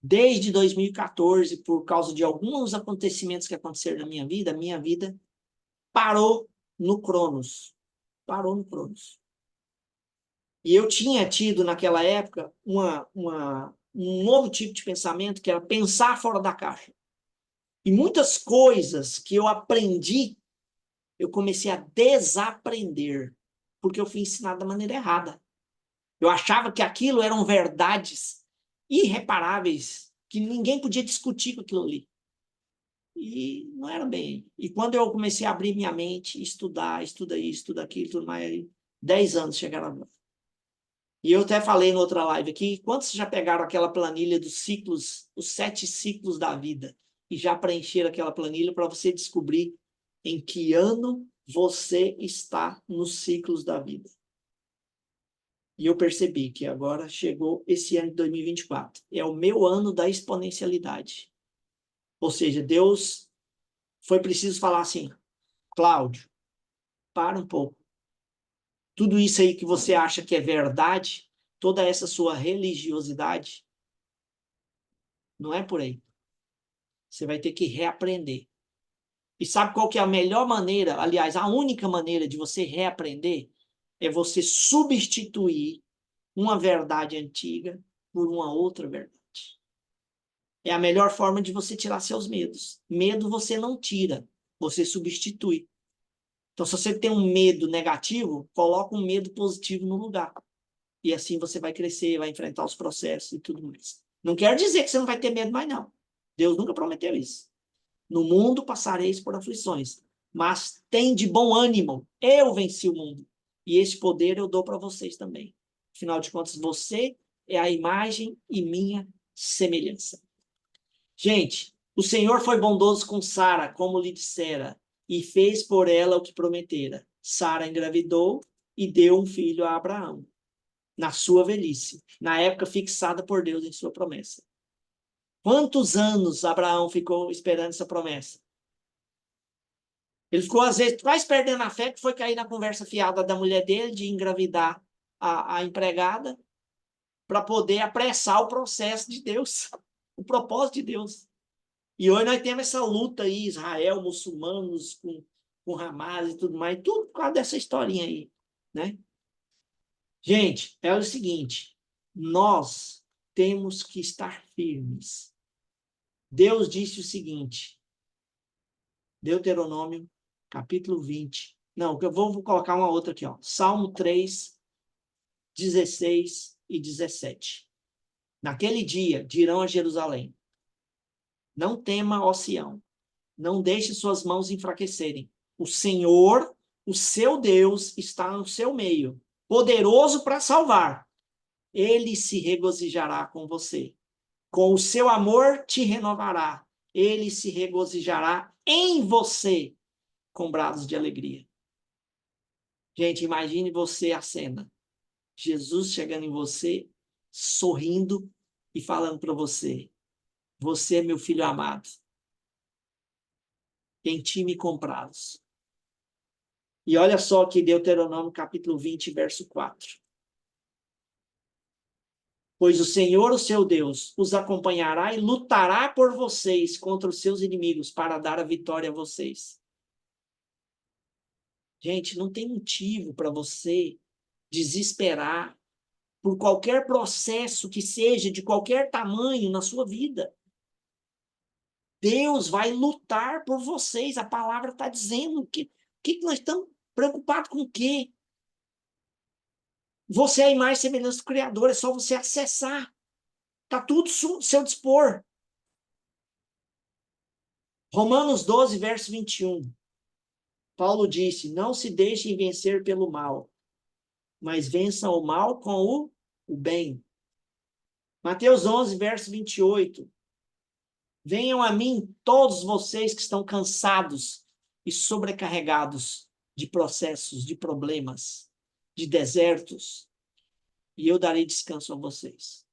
Desde 2014, por causa de alguns acontecimentos que aconteceram na minha vida parou no Cronos. Parou no Cronos. E eu tinha tido, naquela época, um novo tipo de pensamento, que era pensar fora da caixa. E muitas coisas que eu aprendi, eu comecei a desaprender, porque eu fui ensinado da maneira errada. Eu achava que aquilo eram verdades irreparáveis, que ninguém podia discutir com aquilo ali. E não era bem. E quando eu comecei a abrir minha mente, estudar, estuda isso, estuda aquilo, tudo mais, 10 anos chegaram agora. E eu até falei em outra live aqui, quantos já pegaram aquela planilha dos ciclos, os 7 ciclos da vida, e já preencheram aquela planilha para você descobrir em que ano você está nos ciclos da vida. E eu percebi que agora chegou esse ano de 2024. É o meu ano da exponencialidade. Ou seja, Deus foi preciso falar assim, Cláudio, para um pouco. Tudo isso aí que você acha que é verdade, toda essa sua religiosidade, não é por aí. Você vai ter que reaprender. E sabe qual que é a melhor maneira, aliás, a única maneira de você reaprender é você substituir uma verdade antiga por uma outra verdade. É a melhor forma de você tirar seus medos. Medo você não tira, você substitui. Então, se você tem um medo negativo, coloca um medo positivo no lugar. E assim você vai crescer, vai enfrentar os processos e tudo mais. Não quer dizer que você não vai ter medo mais, não. Deus nunca prometeu isso. No mundo passareis por aflições, mas tem de bom ânimo. Eu venci o mundo. E esse poder eu dou para vocês também. Afinal de contas, você é a imagem e minha semelhança. Gente, o Senhor foi bondoso com Sara, como lhe dissera, e fez por ela o que prometera. Sara engravidou e deu um filho a Abraão, na sua velhice, na época fixada por Deus em sua promessa. Quantos anos Abraão ficou esperando essa promessa? Ele ficou, às vezes, quase perdendo a fé, que foi cair na conversa fiada da mulher dele de engravidar a empregada para poder apressar o processo de Deus, o propósito de Deus. E hoje nós temos essa luta aí, Israel, muçulmanos com Hamas e tudo mais, tudo por causa dessa historinha aí, né? Gente, é o seguinte, nós temos que estar firmes. Deus disse o seguinte, Deuteronômio, capítulo 20. Não, eu vou colocar uma outra aqui, ó. Salmo 3, 16 e 17. Naquele dia dirão a Jerusalém, não tema, ó Sião, não deixe suas mãos enfraquecerem. O Senhor, o seu Deus, está no seu meio, poderoso para salvar. Ele se regozijará com você. Com o seu amor te renovará. Ele se regozijará em você com brados de alegria. Gente, imagine você a cena. Jesus chegando em você, sorrindo e falando para você, você é meu filho amado. Em ti me comprados. E olha só que Deuteronômio capítulo 20, verso 4. Pois o Senhor, o seu Deus, os acompanhará e lutará por vocês contra os seus inimigos para dar a vitória a vocês. Gente, não tem motivo para você desesperar por qualquer processo que seja de qualquer tamanho na sua vida. Deus vai lutar por vocês. A palavra está dizendo que nós estamos preocupados com o quê? Você é a imagem e semelhança do Criador, é só você acessar. Está tudo ao seu dispor. Romanos 12, verso 21. Paulo disse, não se deixem vencer pelo mal, mas vençam o mal com o bem. Mateus 11, verso 28. Venham a mim todos vocês que estão cansados e sobrecarregados de processos, de problemas, de desertos, e eu darei descanso a vocês.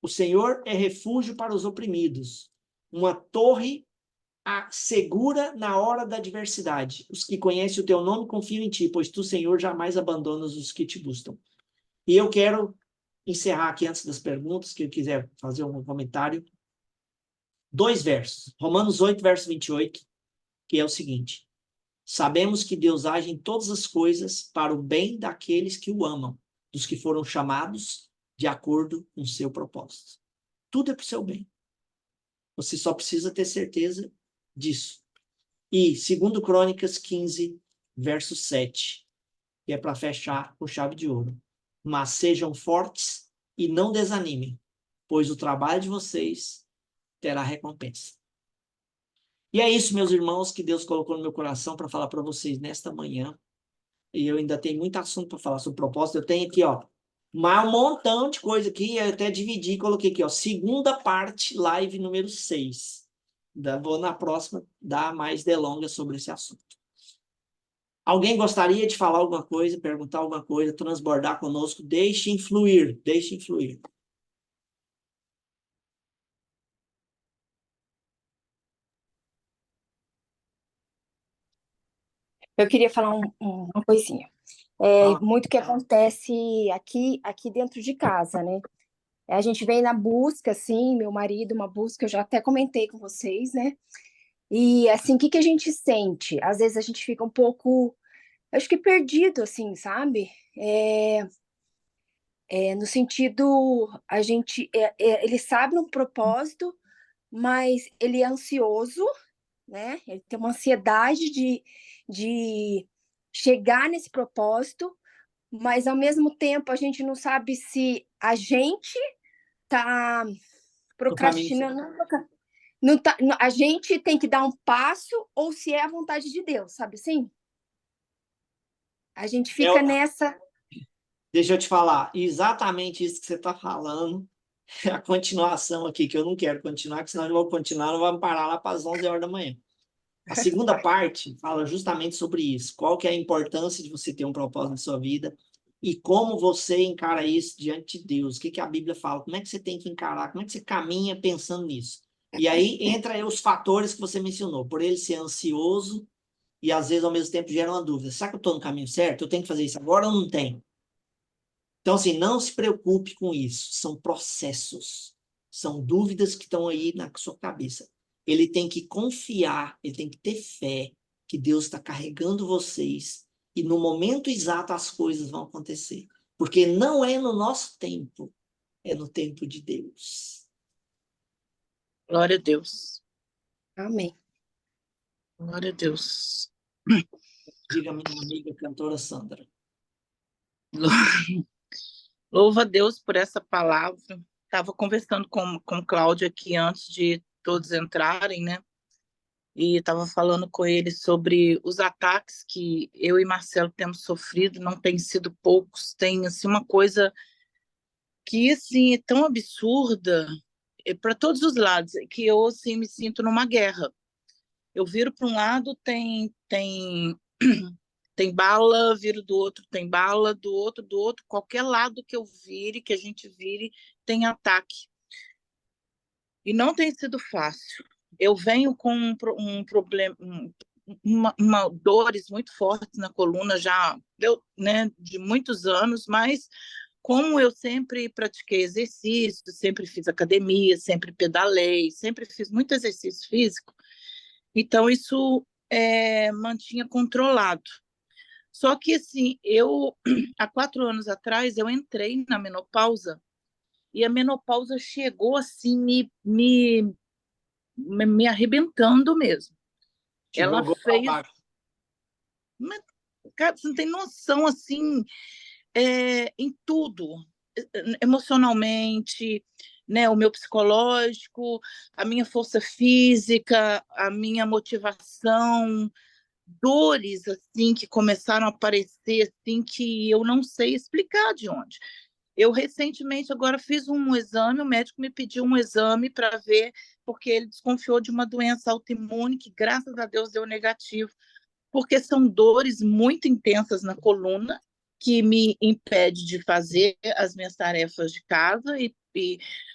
O Senhor é refúgio para os oprimidos, uma torre segura na hora da adversidade. Os que conhecem o teu nome confiam em ti, pois tu, Senhor, jamais abandonas os que te buscam. E eu quero encerrar aqui, antes das perguntas, que eu quiser fazer um comentário. 2 versos. Romanos 8, verso 28, que é o seguinte. Sabemos que Deus age em todas as coisas para o bem daqueles que o amam, dos que foram chamados de acordo com o seu propósito. Tudo é para o seu bem. Você só precisa ter certeza disso. E 2 Crônicas 15, verso 7, que é para fechar com chave de ouro. Mas sejam fortes e não desanimem, pois o trabalho de vocês terá recompensa. E é isso, meus irmãos, que Deus colocou no meu coração para falar para vocês nesta manhã. E eu ainda tenho muito assunto para falar sobre propósito. Eu tenho aqui, ó, um montão de coisa aqui, eu até dividi e coloquei aqui, ó, segunda parte, live número 6. Vou na próxima dar mais delongas sobre esse assunto. Alguém gostaria de falar alguma coisa, perguntar alguma coisa, transbordar conosco? Deixe influir, deixe influir. Eu queria falar uma coisinha. Muito que acontece aqui dentro de casa, né? A gente vem na busca, assim, meu marido, uma busca, eu já até comentei com vocês, né? E, assim, o que a gente sente? Às vezes a gente fica um pouco, acho que perdido, assim, sabe? No sentido, ele sabe um propósito, mas ele é ansioso, né? Ele tem uma ansiedade de chegar nesse propósito, mas ao mesmo tempo a gente não sabe se a gente está procrastinando, a gente tem que dar um passo ou se é a vontade de Deus, sabe assim? A gente fica nessa. Deixa eu te falar, exatamente isso que você está falando, é a continuação aqui, que eu não quero continuar, porque senão eu vou continuar, não vamos parar lá para as 11 horas da manhã. A segunda parte fala justamente sobre isso. Qual que é a importância de você ter um propósito na sua vida e como você encara isso diante de Deus. O que a Bíblia fala? Como é que você tem que encarar? Como é que você caminha pensando nisso? E aí entra aí os fatores que você mencionou. Por ele ser ansioso e às vezes ao mesmo tempo gera uma dúvida. Será que eu estou no caminho certo? Eu tenho que fazer isso agora ou não tenho? Então, assim, não se preocupe com isso. São processos. São dúvidas que estão aí na sua cabeça. Ele tem que confiar, ele tem que ter fé que Deus está carregando vocês e no momento exato as coisas vão acontecer. Porque não é no nosso tempo, é no tempo de Deus. Glória a Deus. Amém. Glória a Deus. Diga a minha amiga cantora Sandra. Louva a Deus por essa palavra. Estava conversando com o Cláudio aqui antes de todos entrarem, né? E estava falando com ele sobre os ataques que eu e Marcelo temos sofrido, não tem sido poucos, tem assim, uma coisa que assim, é tão absurda para todos os lados, que eu assim, me sinto numa guerra. Eu viro para um lado, tem bala, viro do outro, tem bala, do outro, qualquer lado que eu vire, que a gente vire, tem ataque. E não tem sido fácil. Eu venho com um problema, dores muito fortes na coluna já, né, de muitos anos, mas como eu sempre pratiquei exercício, sempre fiz academia, sempre pedalei, sempre fiz muito exercício físico, então isso mantinha controlado. Só que, assim, há 4 anos atrás, eu entrei na menopausa e a menopausa chegou, assim, me arrebentando mesmo. Te Ela jogou para fez... baixo. Mas, cara, você não tem noção, assim, em tudo. Emocionalmente, né, o meu psicológico, a minha força física, a minha motivação, dores assim que começaram a aparecer assim que eu não sei explicar de onde. Eu recentemente agora fiz um exame, o médico me pediu um exame para ver, porque ele desconfiou de uma doença autoimune que graças a Deus deu negativo, porque são dores muito intensas na coluna que me impede de fazer as minhas tarefas de casa e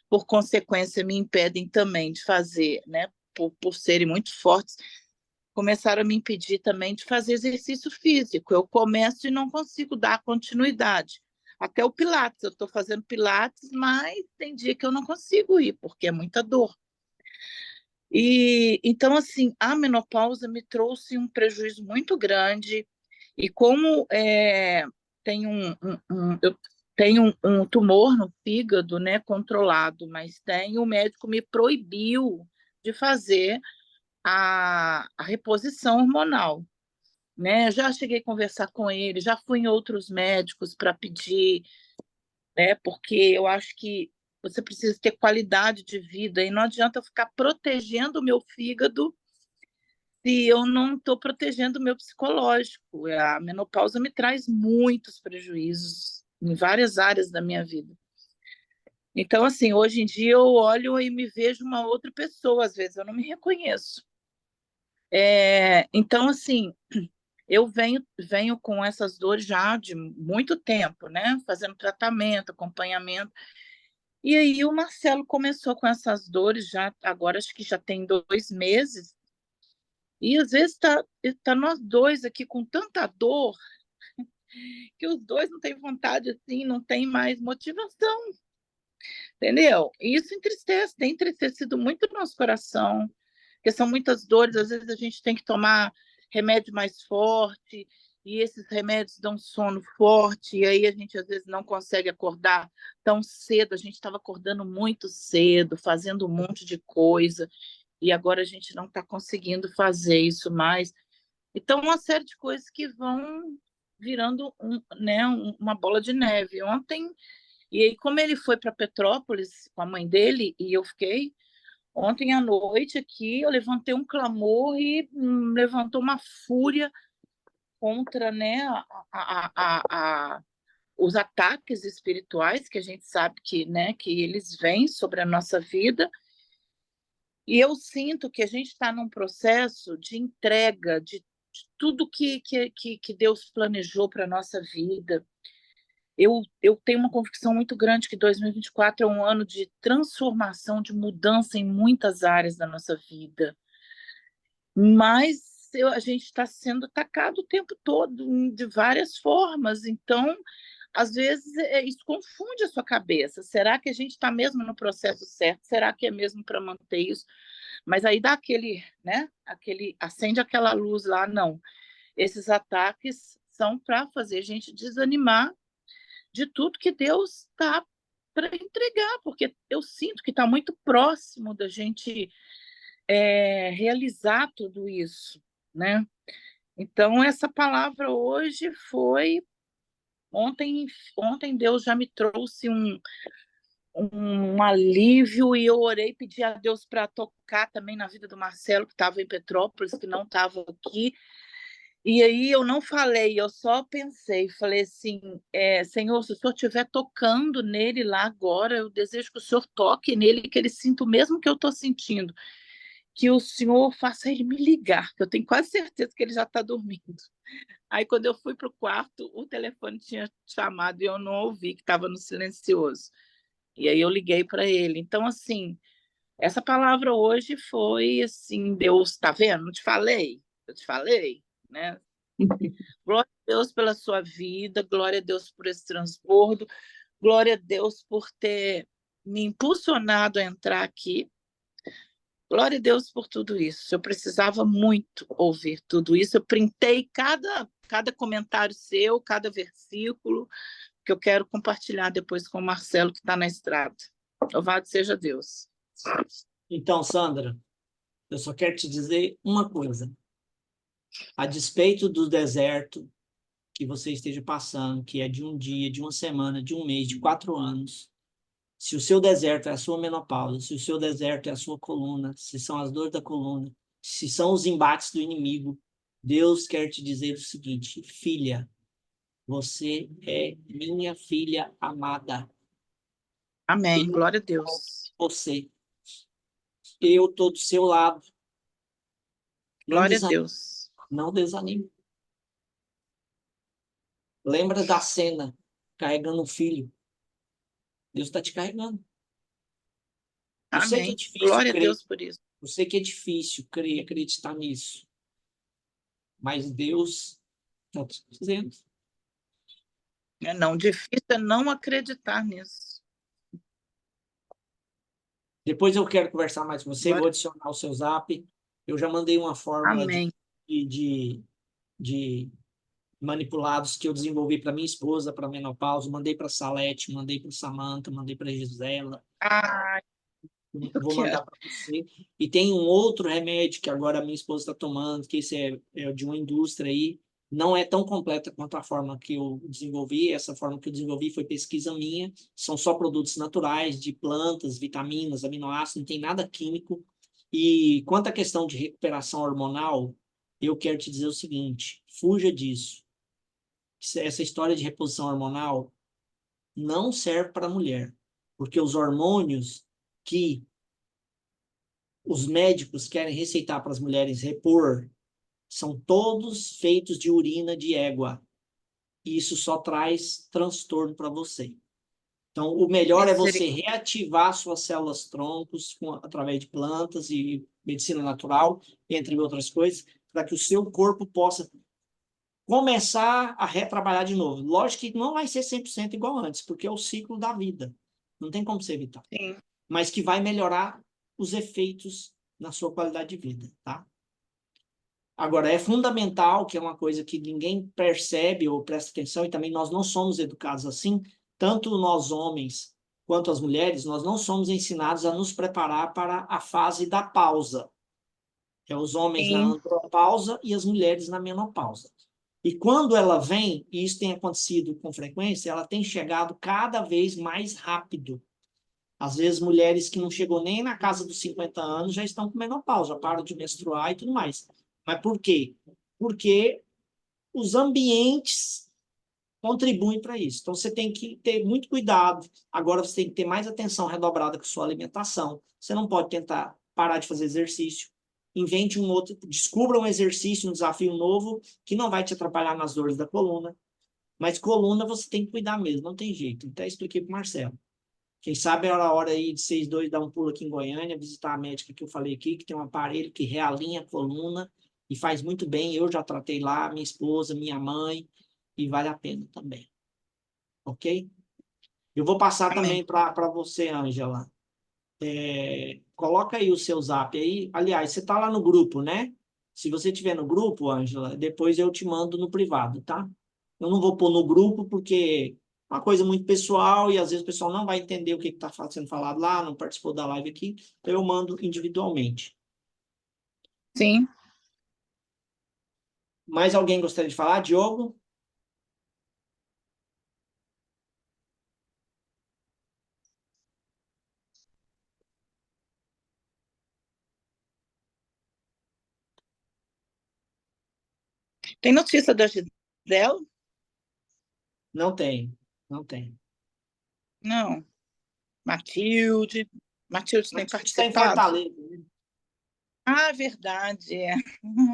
por consequência me impedem também de fazer, né, por serem muito fortes, começaram a me impedir também de fazer exercício físico. Eu começo e não consigo dar continuidade. Até o Pilates, eu estou fazendo Pilates, mas tem dia que eu não consigo ir, porque é muita dor. E então, assim, a menopausa me trouxe um prejuízo muito grande. E como eu tenho um tumor no fígado, né, controlado, mas o médico me proibiu de fazer a reposição hormonal, né? Já cheguei a conversar com ele, já fui em outros médicos para pedir, né? Porque eu acho que você precisa ter qualidade de vida e não adianta eu ficar protegendo o meu fígado se eu não estou protegendo o meu psicológico. A menopausa me traz muitos prejuízos em várias áreas da minha vida. Então, assim, hoje em dia eu olho e me vejo uma outra pessoa, às vezes eu não me reconheço. Então, assim, eu venho com essas dores já de muito tempo, né? Fazendo tratamento, acompanhamento. E aí o Marcelo começou com essas dores já, agora acho que já tem 2 meses. E às vezes tá nós dois aqui com tanta dor que os dois não têm vontade assim, não tem mais motivação, entendeu? E isso entristece, tem entristecido muito o nosso coração, porque são muitas dores, às vezes a gente tem que tomar remédio mais forte, e esses remédios dão sono forte, e aí a gente às vezes não consegue acordar tão cedo, a gente estava acordando muito cedo, fazendo um monte de coisa, e agora a gente não está conseguindo fazer isso mais. Então, uma série de coisas que vão virando né, uma bola de neve. Ontem, e aí como ele foi para Petrópolis com a mãe dele, e eu fiquei, ontem à noite aqui, eu levantei um clamor e levantou uma fúria contra, né, os ataques espirituais que a gente sabe que, né, que eles vêm sobre a nossa vida. E eu sinto que a gente está num processo de entrega de tudo que Deus planejou para a nossa vida. Eu tenho uma convicção muito grande que 2024 é um ano de transformação, de mudança em muitas áreas da nossa vida. Mas a gente está sendo atacado o tempo todo, de várias formas. Então, às vezes, isso confunde a sua cabeça. Será que a gente está mesmo no processo certo? Será que é mesmo para manter isso? Mas aí dá aquele, né? Acende aquela luz lá, não. Esses ataques são para fazer a gente desanimar de tudo que Deus está para entregar, porque eu sinto que está muito próximo da gente realizar tudo isso, né? Então, essa palavra hoje foi. Ontem Deus já me trouxe um alívio e eu orei, pedi a Deus para tocar também na vida do Marcelo, que estava em Petrópolis, que não estava aqui. E aí eu não falei, eu só pensei, falei assim, Senhor, se o Senhor estiver tocando nele lá agora, eu desejo que o Senhor toque nele, que ele sinta o mesmo que eu estou sentindo, que o Senhor faça ele me ligar, que eu tenho quase certeza que ele já está dormindo. Aí, quando eu fui para o quarto, o telefone tinha chamado e eu não ouvi, que estava no silencioso. E aí eu liguei para ele. Então, assim, essa palavra hoje foi assim, Deus, tá vendo? Não te falei? Eu te falei, né? Glória a Deus pela sua vida, glória a Deus por esse transbordo, glória a Deus por ter me impulsionado a entrar aqui. Glória a Deus por tudo isso. Eu precisava muito ouvir tudo isso. Eu printei cada comentário seu, cada versículo, que eu quero compartilhar depois com o Marcelo, que está na estrada. Louvado seja Deus. Então, Sandra, eu só quero te dizer uma coisa. A despeito do deserto que você esteja passando, que é de um dia, de uma semana, de um mês, de 4 anos, se o seu deserto é a sua menopausa, se o seu deserto é a sua coluna, se são as dores da coluna, se são os embates do inimigo, Deus quer te dizer o seguinte: filha, você é minha filha amada. Amém. Glória a Deus. Você. Eu estou do seu lado. Não Glória a desanime. Deus. Não desanime. Lembra da cena carregando um filho. Deus está te carregando. Eu sei que é Amém. difícil Glória a crer. Deus por isso. Eu sei que é difícil crer, acreditar nisso. Mas Deus está te dizendo. Não, difícil é não acreditar nisso. Depois eu quero conversar mais com você, Glória. vou adicionar o seu zap. Eu já mandei uma fórmula Amém. de manipulados que eu desenvolvi para minha esposa, para menopausa. Mandei para a Salete, mandei para Samanta, mandei para a Gisela. Ah, eu Vou quero. mandar para você. E tem um outro remédio que agora a minha esposa está tomando, que esse é de uma indústria aí. Não é tão completa quanto a forma que eu desenvolvi. Essa forma que eu desenvolvi foi pesquisa minha. São só produtos naturais, de plantas, vitaminas, aminoácidos, não tem nada químico. E quanto à questão de recuperação hormonal, eu quero te dizer o seguinte: fuja disso. Essa história de reposição hormonal não serve para a mulher, porque os hormônios que os médicos querem receitar para as mulheres repor são todos feitos de urina de égua. E isso só traz transtorno para você. Então, o melhor é você reativar suas células troncos através de plantas e medicina natural, entre outras coisas, para que o seu corpo possa começar a retrabalhar de novo. Lógico que não vai ser 100% igual antes, porque é o ciclo da vida. Não tem como se evitar. Sim. Mas que vai melhorar os efeitos na sua qualidade de vida, tá? Agora, é fundamental, que é uma coisa que ninguém percebe ou presta atenção, e também nós não somos educados assim, tanto nós homens quanto as mulheres, nós não somos ensinados a nos preparar para a fase da pausa. É os homens na andropausa e as mulheres na menopausa. E quando ela vem, e isso tem acontecido com frequência, ela tem chegado cada vez mais rápido. Às vezes, mulheres que não chegou nem na casa dos 50 anos já estão com menopausa, já param de menstruar e tudo mais. Mas por quê? Porque os ambientes contribuem para isso. Então, você tem que ter muito cuidado. Agora, você tem que ter mais atenção redobrada com sua alimentação. Você não pode tentar parar de fazer exercício. Invente um outro, descubra um exercício, um desafio novo, que não vai te atrapalhar nas dores da coluna. Mas coluna você tem que cuidar mesmo, não tem jeito. Até expliquei para o Marcelo. Quem sabe era a hora aí de vocês dois dar um pulo aqui em Goiânia, visitar a médica que eu falei aqui, que tem um aparelho que realinha a coluna e faz muito bem. Eu já tratei lá, minha esposa, minha mãe, e vale a pena também. Ok? Eu vou passar Amém. também para você, Ângela. Coloca aí o seu zap aí. Aliás, você está lá no grupo, né? Se você estiver no grupo, Ângela, depois eu te mando no privado, tá? Eu não vou pôr no grupo porque é uma coisa muito pessoal e às vezes o pessoal não vai entender o que está sendo falado lá, não participou da live aqui, então eu mando individualmente. Sim. Mais alguém gostaria de falar? Diogo? Tem notícia da Gisele? Não tem, não tem. Não. Matilde. Matilde tem Mas está em participado? Fortaleza, né? Ah, verdade. É.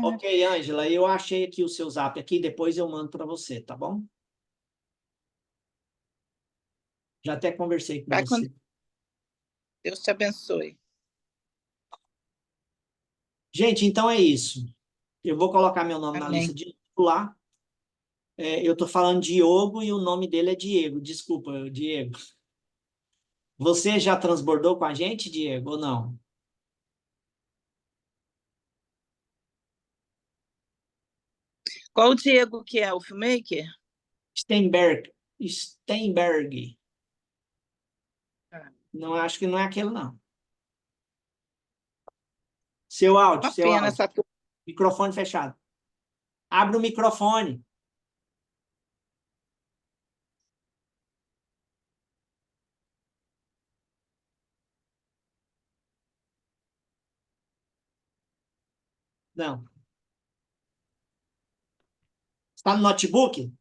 Ok, Ângela, eu achei aqui o seu zap aqui, depois eu mando para você, tá bom? Já até conversei com Vai quando você. Deus te abençoe. Gente, então é isso. Eu vou colocar meu nome na lista Amém. de lá. Eu estou falando Diogo e o nome dele é Diego. Desculpa, Diego. Você já transbordou com a gente, Diego, ou não? Qual o Diego que é o filmmaker? Steinberg. Steinberg. Ah, Não, acho que não é aquele, não. Seu áudio, uma seu pena áudio. essa turma. Microfone fechado. Abre o microfone. Não. Está no notebook?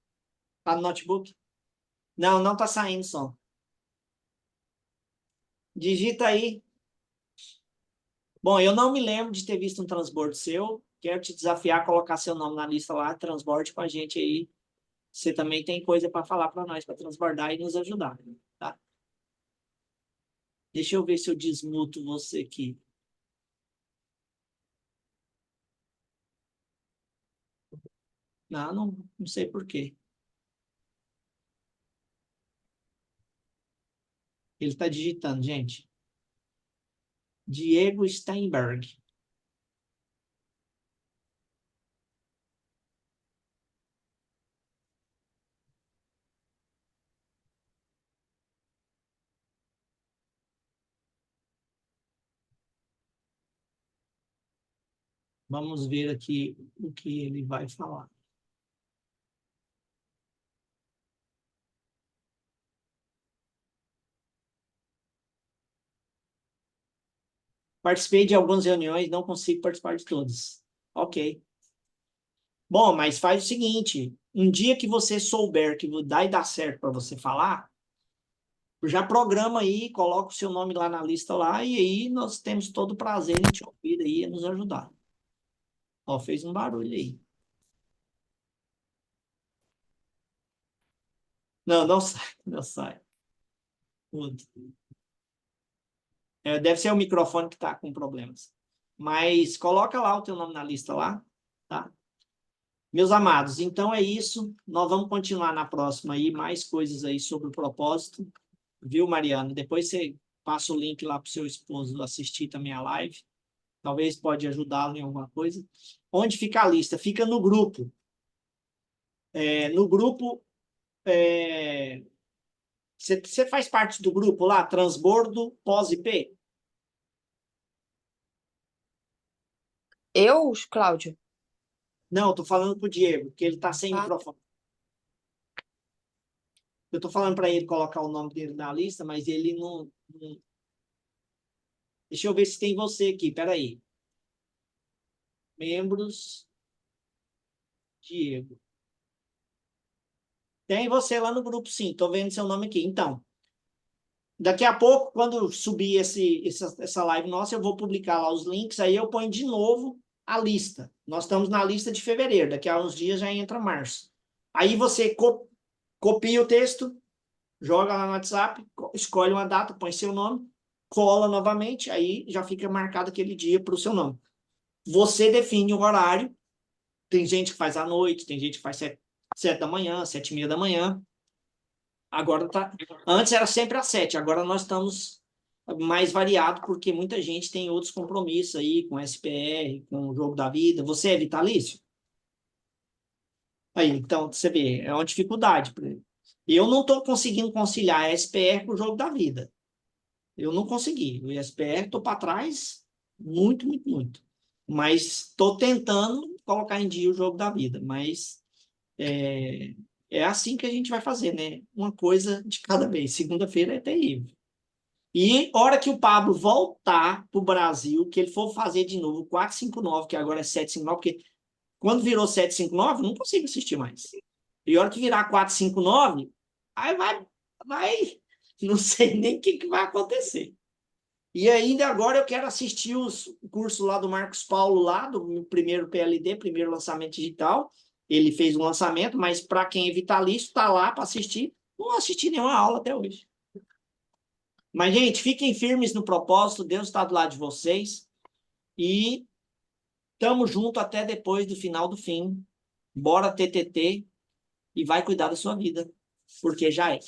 Está no notebook? Não, não está saindo som. Digita aí. Bom, eu não me lembro de ter visto um transbordo seu. Quero te desafiar a colocar seu nome na lista lá, transborde com a gente aí. Você também tem coisa para falar para nós, para transbordar e nos ajudar, tá? Deixa eu ver se eu desmuto você aqui. Não sei por quê. Ele está digitando, gente. Diego Steinberg. Vamos ver aqui o que ele vai falar. Participei de algumas reuniões, não consigo participar de todas. Ok. Bom, mas faz o seguinte: um dia que você souber que vai dar certo para você falar, já programa aí, coloca o seu nome lá na lista lá, e aí nós temos todo o prazer em te ouvir aí e nos ajudar. Ó, fez um barulho aí. Não, não sai, não sai. Deve ser o microfone que está com problemas. Mas coloca lá o teu nome na lista lá, tá? Meus amados, então é isso. Nós vamos continuar na próxima aí, mais coisas aí sobre o propósito. Viu, Mariana? Depois você passa o link lá para o seu esposo assistir também a live. Talvez pode ajudá-lo em alguma coisa. Onde fica a lista? Fica no grupo. No grupo, você faz parte do grupo lá, Transbordo Pós-IP? Eu, Cláudio? Não, estou falando para o Diego, que ele está sem Ah, microfone. Eu estou falando para ele colocar o nome dele na lista, mas ele não... Deixa eu ver se tem você aqui, peraí. Membros, Diego. Tem você lá no grupo, sim. Estou vendo seu nome aqui. Então, daqui a pouco, quando subir essa live nossa, eu vou publicar lá os links, aí eu ponho de novo a lista. Nós estamos na lista de fevereiro, daqui a uns dias já entra março. Aí você copia o texto, joga lá no WhatsApp, escolhe uma data, põe seu nome, cola novamente, aí já fica marcado aquele dia para o seu nome. Você define o horário Tem gente que faz à noite, tem gente que faz 7 da manhã, 7h30 da manhã. Agora tá. Antes era sempre às 7, agora nós estamos mais variado, porque muita gente tem outros compromissos aí com SPR, com o jogo da vida. Você é vitalício? Aí, então, você vê, é uma dificuldade. Eu não estou conseguindo conciliar a SPR com o jogo da vida. Eu não consegui. O SPR estou para trás muito, muito, muito. Mas estou tentando colocar em dia o jogo da vida. Mas é assim que a gente vai fazer, né? Uma coisa de cada vez. Segunda-feira é terrível. E hora que o Pablo voltar para o Brasil, que ele for fazer de novo 459, que agora é 759, porque quando virou 759, eu não consigo assistir mais. E hora que virar 459, aí vai, não sei nem o que vai acontecer. E ainda agora eu quero assistir o curso lá do Marcos Paulo, lá do primeiro PLD, primeiro lançamento digital. Ele fez um lançamento, mas para quem é vitalício, está lá para assistir. Não assisti nenhuma aula até hoje. Mas, gente, fiquem firmes no propósito, Deus está do lado de vocês. E estamos juntos até depois do final do fim. Bora TTT e vai cuidar da sua vida, porque já é.